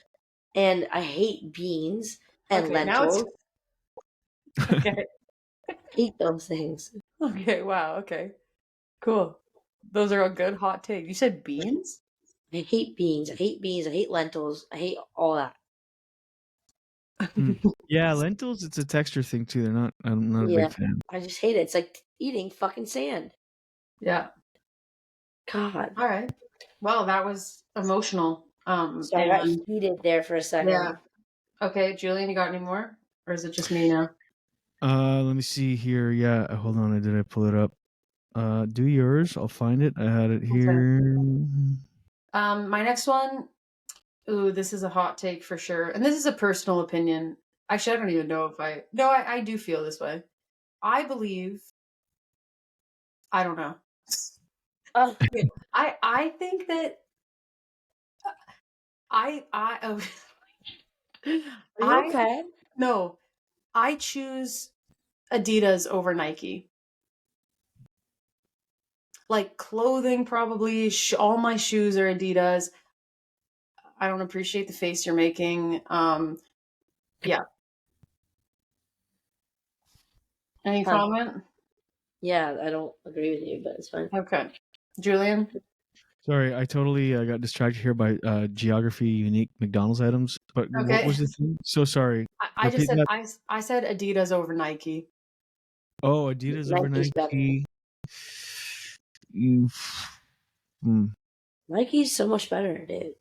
And I hate beans and Okay, now it's lentils. okay. Hate those things. Okay. Wow. Okay. Cool. Those are a good hot take. You said beans? I hate beans. I hate beans. I hate lentils. I hate all that. Yeah, lentils, it's a texture thing too. I'm not a Yeah. big fan. I just hate it. It's like eating fucking sand. Yeah. God. All right. Well, that was emotional. So I got and heated there for a second. yeah. Okay, Julian, you got any more, or is it just me now? Let me see here. Yeah, hold on. Did I pull it up? Do yours. I'll find it. I had it here. My next one. Ooh, this is a hot take for sure, and this is a personal opinion. Actually, I don't even know if I. No, I do feel this way. I believe. I don't know. I think that. Oh, Are you okay? No, I choose Adidas over Nike. Like clothing, probably. All my shoes are Adidas. I don't appreciate the face you're making. Yeah. Any Huh. comment? Yeah, I don't agree with you, but it's fine. Okay. Julian? Sorry, I totally got distracted here by geography unique McDonald's items. But what Okay. was the thing? So sorry. I just Repeat said that. I said Adidas over Nike. Oh, Adidas over Nike's better. Nike. Nike's so much better, dude.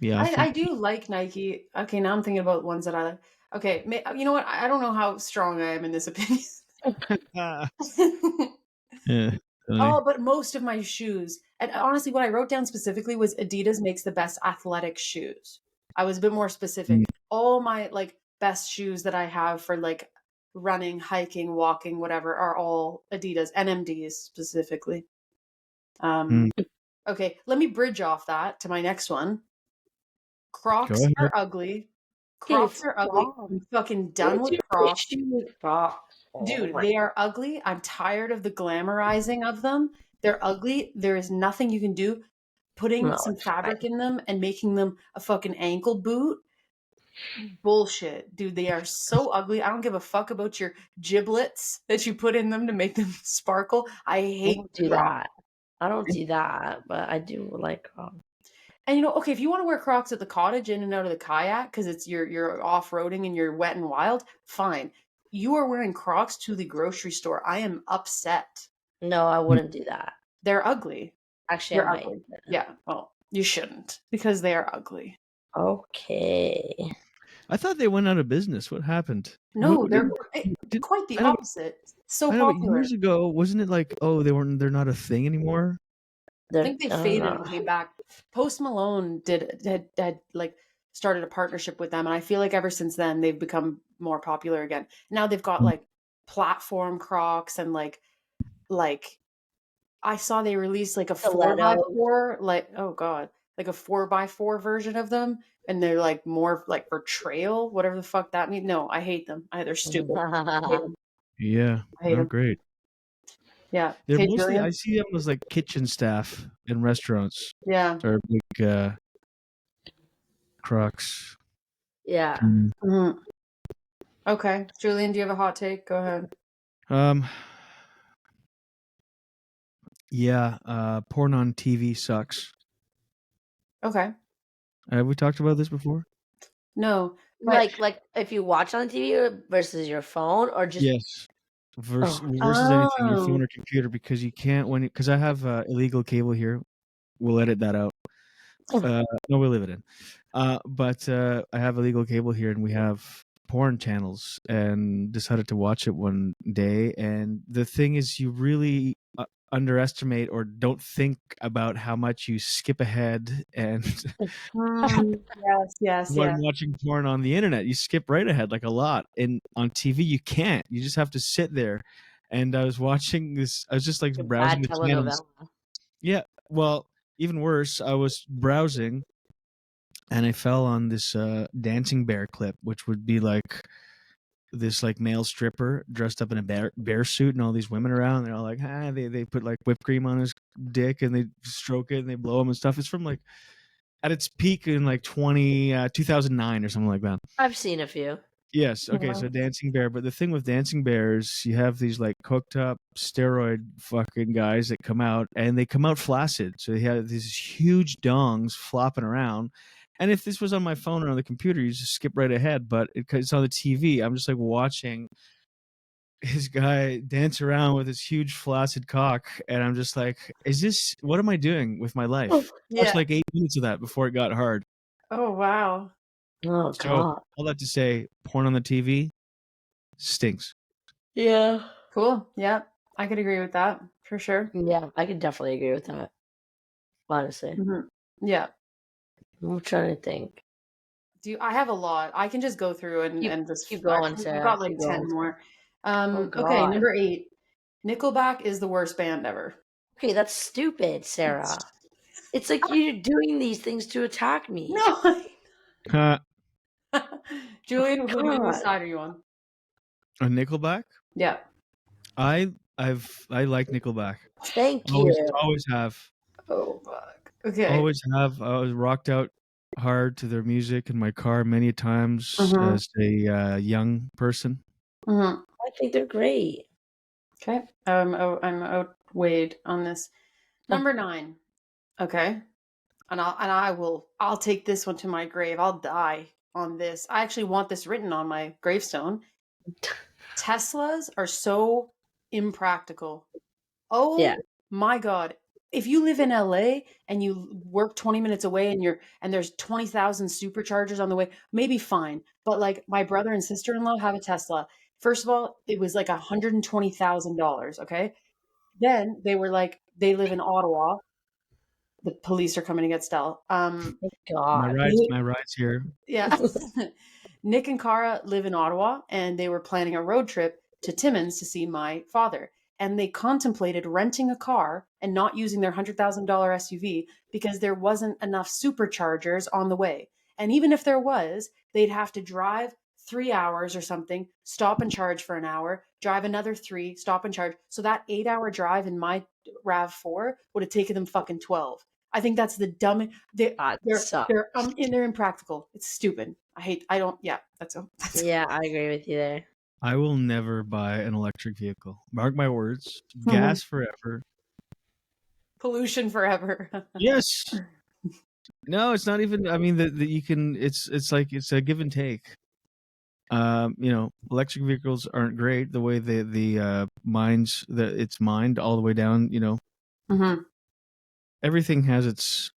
Yeah, I do like Nike. Okay, now I'm thinking about ones that I like. Okay, you know what? I don't know how strong I am in this opinion. yeah. Oh, but most of my shoes, and honestly, what I wrote down specifically was Adidas makes the best athletic shoes. I was a bit more specific. All my like best shoes that I have for like running, hiking, walking, whatever, are all Adidas, NMDs specifically. Okay, let me bridge off that to my next one. Crocs are ugly. Crocs are ugly. I'm fucking done with Crocs. Dude, they are ugly. I'm tired of the glamorizing of them. They're ugly. There is nothing you can do. Putting some fabric in them and making them a fucking ankle boot. Bullshit. Dude, they are so ugly. I don't give a fuck about your giblets that you put in them to make them sparkle. I hate that. I don't do that, but I do like Crocs. And you know, okay, if you want to wear Crocs at the cottage in and out of the kayak because it's you're off-roading and you're wet and wild, fine. You are wearing Crocs to the grocery store. I am upset. No, I wouldn't do that. They're ugly. Actually, They're I might. ugly. Yeah. Well, you shouldn't because they are ugly. Okay. I thought they went out of business. What happened? No, they're quite the opposite. So popular. Years ago, wasn't it like, oh, they're not a thing anymore? I think they faded and came back. Post Malone had like started a partnership with them, and I feel like ever since then they've become more popular again. Now they've got like platform Crocs and like I saw they released like a 4x4, like oh god, like a 4x4 version of them, and they're like more like for trail, whatever the fuck that means. No, I hate them. They're stupid. Yeah, not great. Yeah, they're mostly. I see them as like kitchen staff in restaurants. Yeah, or like crux. Yeah. Mhm. Okay, Julien, do you have a hot take? Go ahead. Yeah, porn on TV sucks. Okay. Have we talked about this before? No, but Like if you watch on TV versus your phone or just Yes. Versus oh. anything, your phone or computer, because you can't because I have illegal cable here. We'll edit that out. No, we'll leave it in. But I have illegal cable here, and we have porn channels, and decided to watch it one day. And the thing is, you really underestimate or don't think about how much you skip ahead and yes, when watching porn on the internet, you skip right ahead like a lot. And on TV, you can't. You just have to sit there. And I was watching this. I was just like a browsing bad the channels. telenovela. Yeah. Well, even worse, I was browsing, and I fell on this dancing bear clip, which would be like this like male stripper dressed up in a bear suit, and all these women around. They're all like, they put like whipped cream on his dick, and they stroke it, and they blow him and stuff. It's from like at its peak in like 2009 or something like that. I've seen a few. Yes. Okay. So Dancing Bear, but the thing with Dancing Bears, you have these like cooked up steroid fucking guys that come out, and they come out flaccid. So they have these huge dongs flopping around. And if this was on my phone or on the computer, you just skip right ahead. But it's on the TV. I'm just like watching his guy dance around with his huge flaccid cock, and I'm just like, what am I doing with my life? Watched like 8 minutes of that before it got hard. Oh wow. Oh So god. all that to say, porn on the TV stinks. Yeah. Cool. Yeah, I could agree with that for sure. Yeah, I could definitely agree with that. Honestly. Yeah. I'm trying to think. I have a lot. I can just go through and just keep going, actually, Sarah. I've got like Keep 10 going. more. Oh, Okay, God. number 8. Nickelback is the worst band ever. Okay, that's stupid, Sarah. It's like you're doing these things to attack me. No. Huh. Julien, whose God. side are you on? A Nickelback? Yeah. I like Nickelback. Thank you. Always have. Oh fuck. Okay. Always have. I was rocked out hard to their music in my car many times as a young person. I think they're great. Okay. I'm outweighed on this. Number 9. Okay. And I'll take this one to my grave. I'll die on this. I actually want this written on my gravestone. Teslas are so impractical. Oh Yeah. my god. If you live in LA and you work 20 minutes away and there's 20,000 superchargers on the way, maybe fine. But like my brother and sister-in-law have a Tesla. First of all, it was like $120,000, okay? Then they were like, they live in Ottawa. The police are coming to get Stel. Thank God. My ride's here. Yeah. Nick and Cara live in Ottawa, and they were planning a road trip to Timmins to see my father. And they contemplated renting a car and not using their $100,000 SUV because there wasn't enough superchargers on the way. And even if there was, they'd have to drive 3 hours or something, stop and charge for an hour, drive another 3, stop and charge. So that 8-hour drive in my RAV4 would have taken them fucking 12. I think that's the dumbest. They're impractical. It's stupid. Yeah, I agree with you there. I will never buy an electric vehicle. Mark my words. Gas forever. Pollution forever. Yes. No, it's not even. I mean, that you can. It's like it's a give and take. Electric vehicles aren't great the way the mines that it's mined all the way down. Everything has its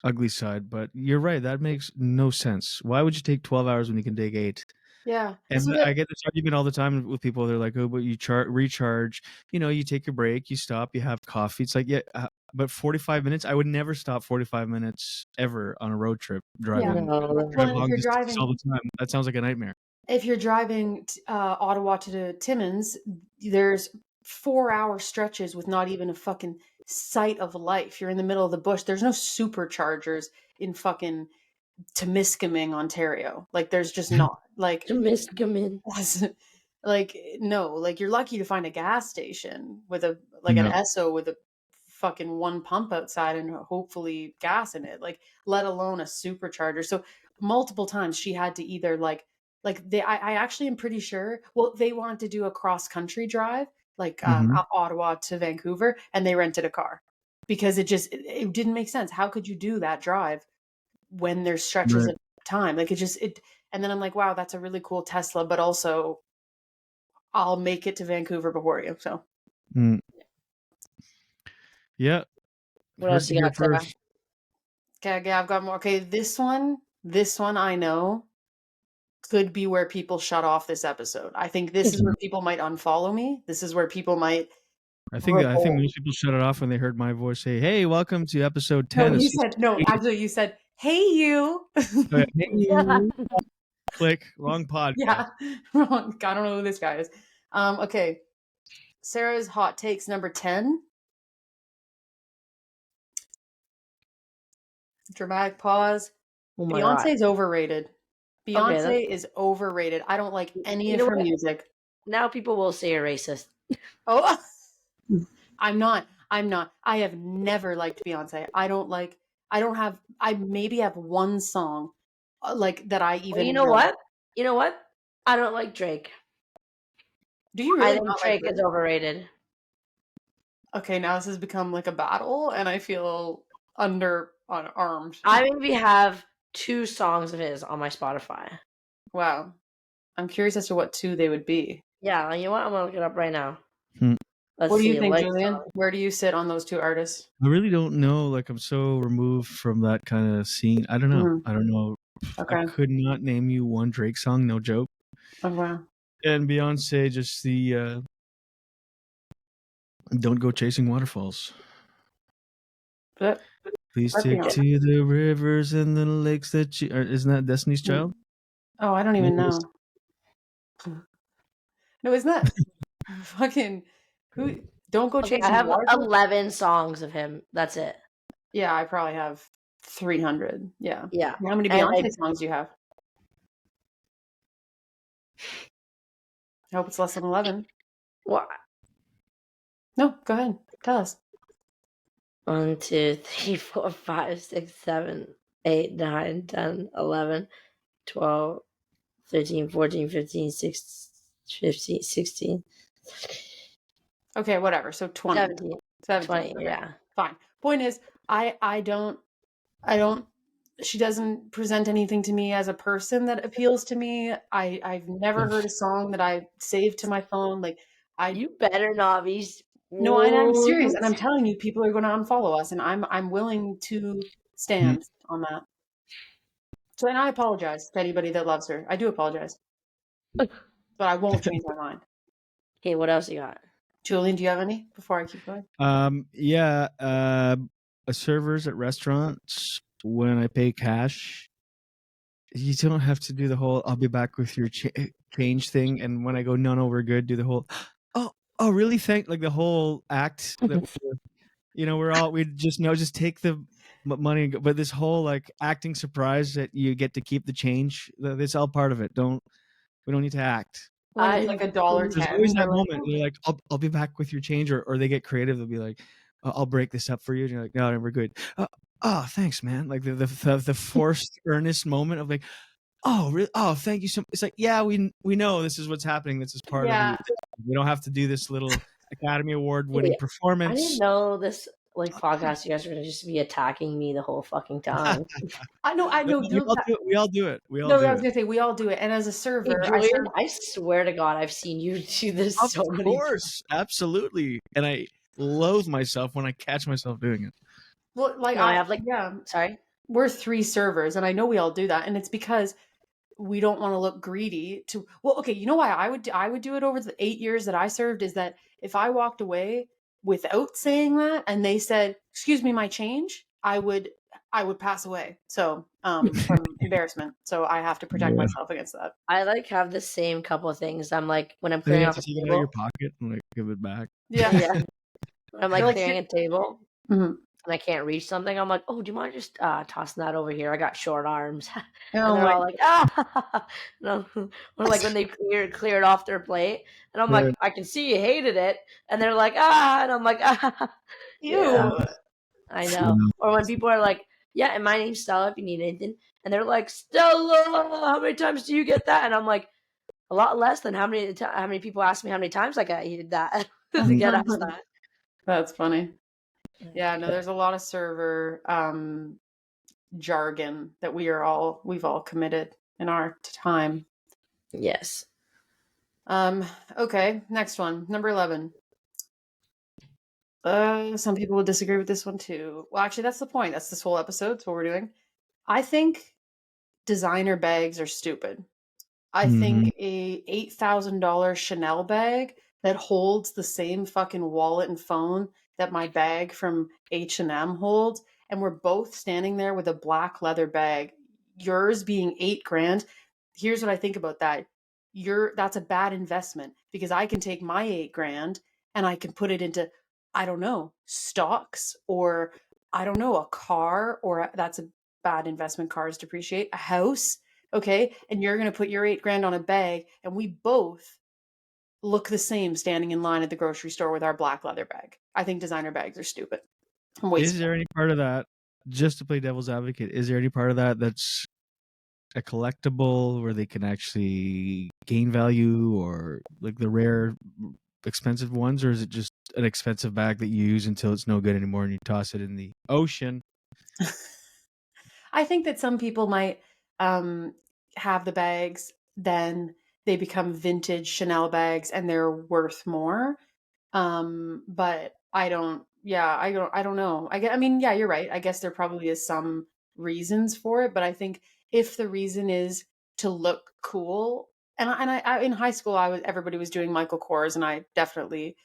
ugly side, but you're right. That makes no sense. Why would you take 12 hours when you can take 8? Yeah. And I get this argument all the time with people. They're like, "Oh, but you recharge. You take your break, you stop, you have coffee." It's like, yeah, but 45 minutes. I would never stop 45 minutes ever on a road trip driving. No. Drive long distances all the time. That sounds like a nightmare. If you're driving Ottawa to Timmins, there's 4-hour stretches with not even a fucking sight of life. You're in the middle of the bush. There's no superchargers in fucking Temiskaming, Ontario. Like there's just not. Like Temiskaming. Like no, like you're lucky to find a gas station with an Esso with a fucking one pump outside and hopefully gas in it, like let alone a supercharger. So multiple times she had to either I actually am pretty sure, well, they wanted to do a cross country drive, like Ottawa to Vancouver, and they rented a car because it didn't make sense. How could you do that drive when there's stretches of time? Like and then I'm like, wow, that's a really cool Tesla, but also I'll make it to Vancouver before you. So yeah. What else you got, Sarah? Okay, I've got more. Okay, this one I know could be where people shut off this episode. I think this is where people might unfollow me. This is where people might. I think most people shut it off when they heard my voice say, "Hey, welcome to episode 10." Actually, you said, "Hey, you." Hey, you. Click, wrong podcast. Yeah, wrong. I don't know who this guy is. Okay, Sarah's hot takes number 10. Dramatic pause. Beyonce is overrated. Beyonce is overrated. I don't like any of her music. Now people will say you're racist. Oh, I'm not. I have never liked Beyonce. I maybe have one song like that I even. You know what? I don't like Drake. Do you really? I think Drake is overrated. Okay, now this has become like a battle, and I feel underarmed. I maybe have 2 songs of his on my Spotify. Wow. I'm curious as to what 2 they would be. Yeah, you know what? I'm going to look it up right now. What do you think, Julien? Where do you sit on those 2 artists? I really don't know. Like, I'm so removed from that kind of scene. I don't know. I don't know. Okay. I could not name you one Drake song, no joke. Oh, wow. And Beyonce, just the don't go chasing waterfalls. But please take to the rivers and the lakes that you... Isn't that Destiny's Child? Oh, I don't even know. No, isn't that fucking... Who? Don't go chasing waterfalls? I have 11 songs of him. That's it. Yeah, I probably have 300. Yeah. Yeah. How many Beyonce songs do you have? I hope it's less than 11. What? No, go ahead. Tell us. 1, 2, 3, 4, 5, 6, 7, 8, 9, 10, 11, 12, 13, 14, 15, 16, 16. Okay, whatever. So 20. 17. 20, okay. yeah. Fine. Point is, I don't, she doesn't present anything to me as a person that appeals to me. I've never heard a song that I saved to my phone. Like, you better not be. No, I'm serious, and I'm telling you, people are going to unfollow us, and I'm willing to stand on that. So, and I apologize to anybody that loves her. I do apologize, but I won't change my mind. Okay, what else you got? Julien, do you have any before I keep going? Servers at restaurants, when I pay cash, you don't have to do the whole "I'll be back with your change" thing, and when I go no, we're good, do the whole oh really, like the whole act that we just take the money, but this whole like acting surprise that you get to keep the change, that's all part of it. We don't need to act. Like $1.10. There's always that moment. They're like, I'll be back with your change, or they get creative. They'll be like, I'll break this up for you. And you're like, no, we're good. Oh, thanks, man. Like the forced earnest moment of like, oh, really? Oh, thank you so much. It's like, yeah, we know this is what's happening. This is part of it. We don't have to do this little Academy Award winning performance. I didn't know this podcast. You guys are going to just be attacking me the whole fucking time. I know. We all do it. I was going to say we all do it. And as a server, I swear to God, I've seen you do this so many times. Of course, absolutely. And I loathe myself when I catch myself doing it. Well, like I have sorry. We're 3 servers, and I know we all do that, and it's because we don't want to look greedy. Okay, you know why I would do it over the 8 years that I served is that if I walked away without saying that, and they said, "Excuse me, my change," I would pass away. So from embarrassment. So I have to protect myself against that. I have the same couple of things. I'm like when I'm clearing off a table, out of your pocket and like give it back. Yeah. I'm like clearing a table. Mm-hmm. and I can't reach something, I'm like, "Oh, do you mind just tossing that over here? I got short arms." Oh And they're my all like, "Ah!" No, or like when they cleared off their plate, and I'm like, Right. "I can see you hated it," and they're like, "Ah!" And I'm like, "Ah, yeah, ew. I Yeah. know." Or when people are like, "Yeah, and my name's Stella. If you need anything," and they're like, "Stella, how many times do you get that?" And I'm like, "A lot less than how many people ask me how many times I got hated that to get asked that." That's funny. Yeah, no, there's a lot of server jargon that we've all committed in our time. Yes. Okay, next one. Number 11. Some people will disagree with this one too. Well, actually, that's the point. That's this whole episode. That's what we're doing. I think designer bags are stupid. I think a $8,000 Chanel bag that holds the same fucking wallet and phone that my bag from H&M holds, and we're both standing there with a black leather bag, yours being $8,000. Here's what I think about that. That's a bad investment because I can take my $8,000 and I can put it into, I don't know, stocks, or I don't know, a car, or that's a bad investment. Cars depreciate. A house. Okay, and you're going to put your $8,000 on a bag, and we both look the same standing in line at the grocery store with our black leather bag. I think designer bags are stupid. Is there any part of that, just to play devil's advocate, is there any part of that that's a collectible where they can actually gain value, or like the rare expensive ones, or is it just an expensive bag that you use until it's no good anymore and you toss it in the ocean? I think that some people might have the bags, then they become vintage Chanel bags and they're worth more. But I don't know. I mean, yeah, you're right. I guess there probably is some reasons for it, but I think if the reason is to look cool, and I in high school, everybody was doing Michael Kors, and I definitely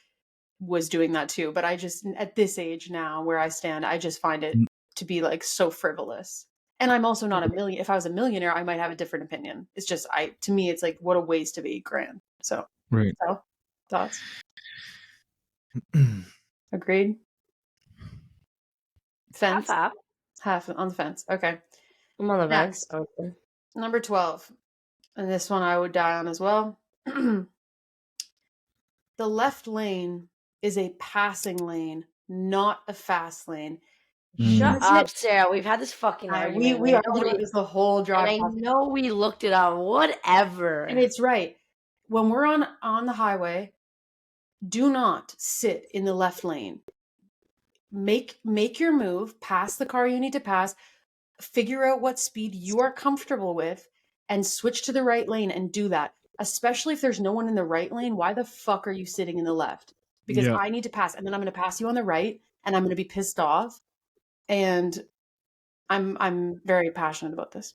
was doing that too. But I just, at this age now where I stand, I just find it to be like so frivolous. And I'm also not a million. If I was a millionaire, I might have a different opinion. It's just, to me, it's like, what a waste of $8,000. So, Right. thoughts? Agreed. Fence. Half on the fence. Okay. I'm on the Next. fence. Okay. Number 12. And this one I would die on as well. The left lane is a passing lane, not a fast lane. Shut Legit. up, Sarah. We've had this fucking argument. We argued about this the whole drive. And I know we looked it up. Whatever. And it's right. When we're on the highway, do not sit in the left lane. Make your move, pass the car you need to pass, figure out what speed you are comfortable with, and switch to the right lane and do that. Especially if there's no one in the right lane, why the fuck are you sitting in the left? Because Yeah. I need to pass, and then I'm going to pass you on the right, and I'm going to be pissed off. And I'm very passionate about this.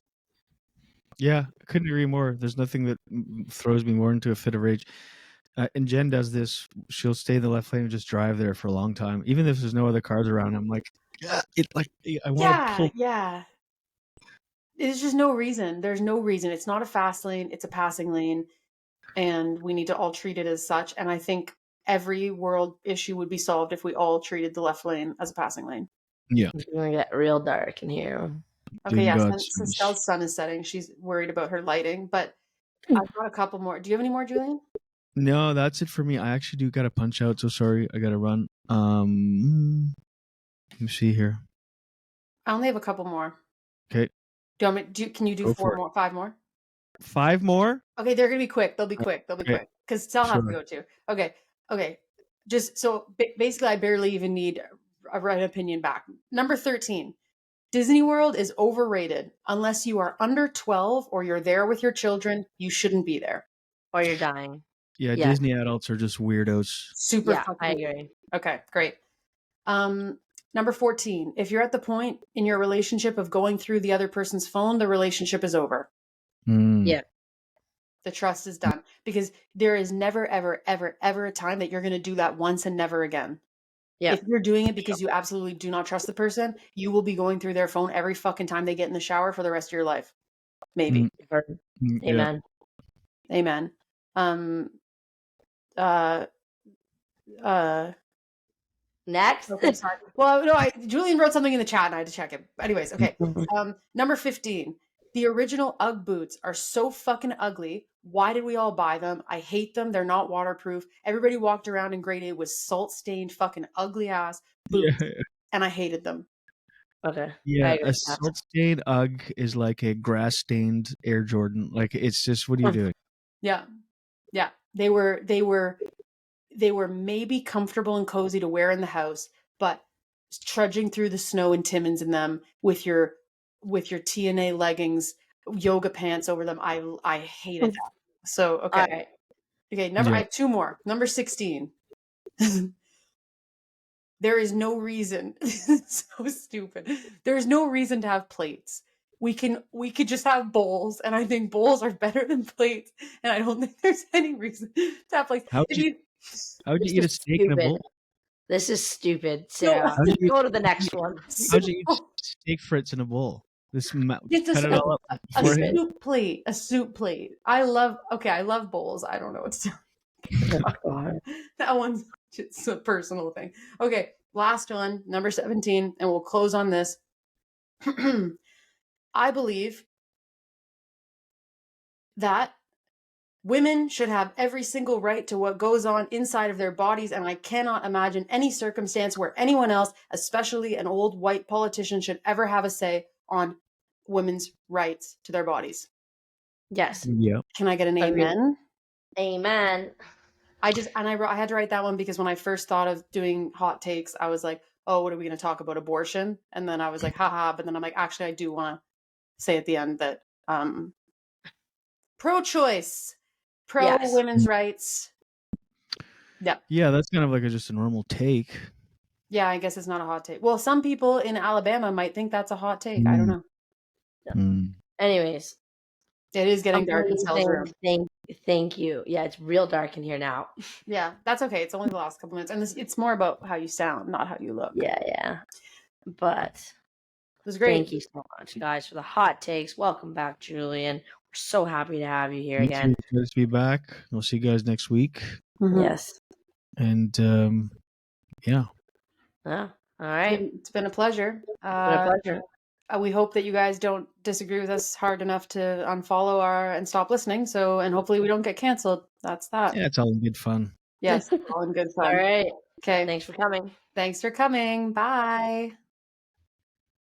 Yeah, I couldn't agree more. There's nothing that throws me more into a fit of rage. And Jen does this. She'll stay in the left lane and just drive there for a long time, even if there's no other cars around. I'm like, I want to pull. Yeah. There's just no reason. There's no reason. It's not a fast lane. It's a passing lane. And we need to all treat it as such. And I think every world issue would be solved if we all treated the left lane as a passing lane. Yeah. It's going to get real dark in here. Okay, yeah. Since Stel's sun is setting, she's worried about her lighting. But I've got a couple more. Do you have any more, Julien? No, that's it for me. I actually do got to punch out. So sorry, I got to run. Let me see here. I only have a couple more. Okay. Can you do 5 more? 5 more? Okay, they're gonna be quick. They'll be quick. Quick because Stel has to go too. Okay. Just so basically, I barely even need a right opinion back. Number 13. Disney World is overrated. Unless you are under 12 or you're there with your children, you shouldn't be there. Or you're dying. Yeah, Disney adults are just weirdos. Super. Yeah, I agree. Okay, great. Number 14. If you're at the point in your relationship of going through the other person's phone, the relationship is over. Yeah. The trust is done, because there is never, ever, ever, ever a time that you're going to do that once and never again. Yeah. If you're doing it because you absolutely do not trust the person, you will be going through their phone every fucking time they get in the shower for the rest of your life. Maybe. Amen. Next. Okay, sorry. Well, no, Julian wrote something in the chat and I had to check it. Anyways, okay. Number 15. The original Ugg boots are so fucking ugly. Why did we all buy them? I hate them. They're not waterproof. Everybody walked around in grade 8 with salt-stained fucking ugly ass boots. Yeah, And I hated them. Okay. I yeah. agree A with that. salt-stained UGG is like a grass-stained Air Jordan. Like it's just, what are you doing? Yeah. Yeah. They were maybe comfortable and cozy to wear in the house, but trudging through the snow in Timmins in them with your TNA leggings, yoga pants over them, I hated that. So okay. All right. Okay, Yeah. I have two more. Number 16. There is no reason. So stupid. There is no reason to have plates. We could just have bowls, and I think bowls are better than plates. And I don't think there's any reason to have plates. How'd If you This eat a is steak in a stupid. bowl? This is stupid, No. Sarah. How'd you Go to the next one. how'd you eat steak frites in a bowl? Just Just cut it all up a beforehand? soup plate. A soup plate. I love bowls. I don't know what to do. That one's just a personal thing. Okay, last one, number 17, and we'll close on this. I believe that women should have every single right to what goes on inside of their bodies, and I cannot imagine any circumstance where anyone else, especially an old white politician, should ever have a say on women's rights to their bodies. Yes. Yeah. Can I get an Agreed. amen? Amen. I had to write that one because when I first thought of doing hot takes, I was like, oh, what are we going to talk about? Abortion? And then I was like, haha. But then I'm like, actually, I do want to say at the end that pro-choice, Yes. women's rights. Yeah. Yeah, that's kind of like just a normal take. Yeah, I guess it's not a hot take. Well, some people in Alabama might think that's a hot take. I don't know. Anyways, It is getting dark in Stel's room. Thank you. Yeah, it's real dark in here now. Yeah, that's okay. It's only the last couple minutes. And it's more about how you sound, not how you look. Yeah. But it was great. Thank you so much, guys, for the hot takes. Welcome back, Julian. We're so happy to have you here Me again. too. Nice to be back. We'll see you guys next week. Mm-hmm. Yes. And yeah. Yeah. All right. It's been a pleasure. It's been a pleasure. We hope that you guys don't disagree with us hard enough to unfollow and stop listening. So, and hopefully we don't get canceled. That's that. Yeah, it's all in good fun. Yes, all in good fun. All right. Okay. Thanks for coming. Thanks for coming. Bye.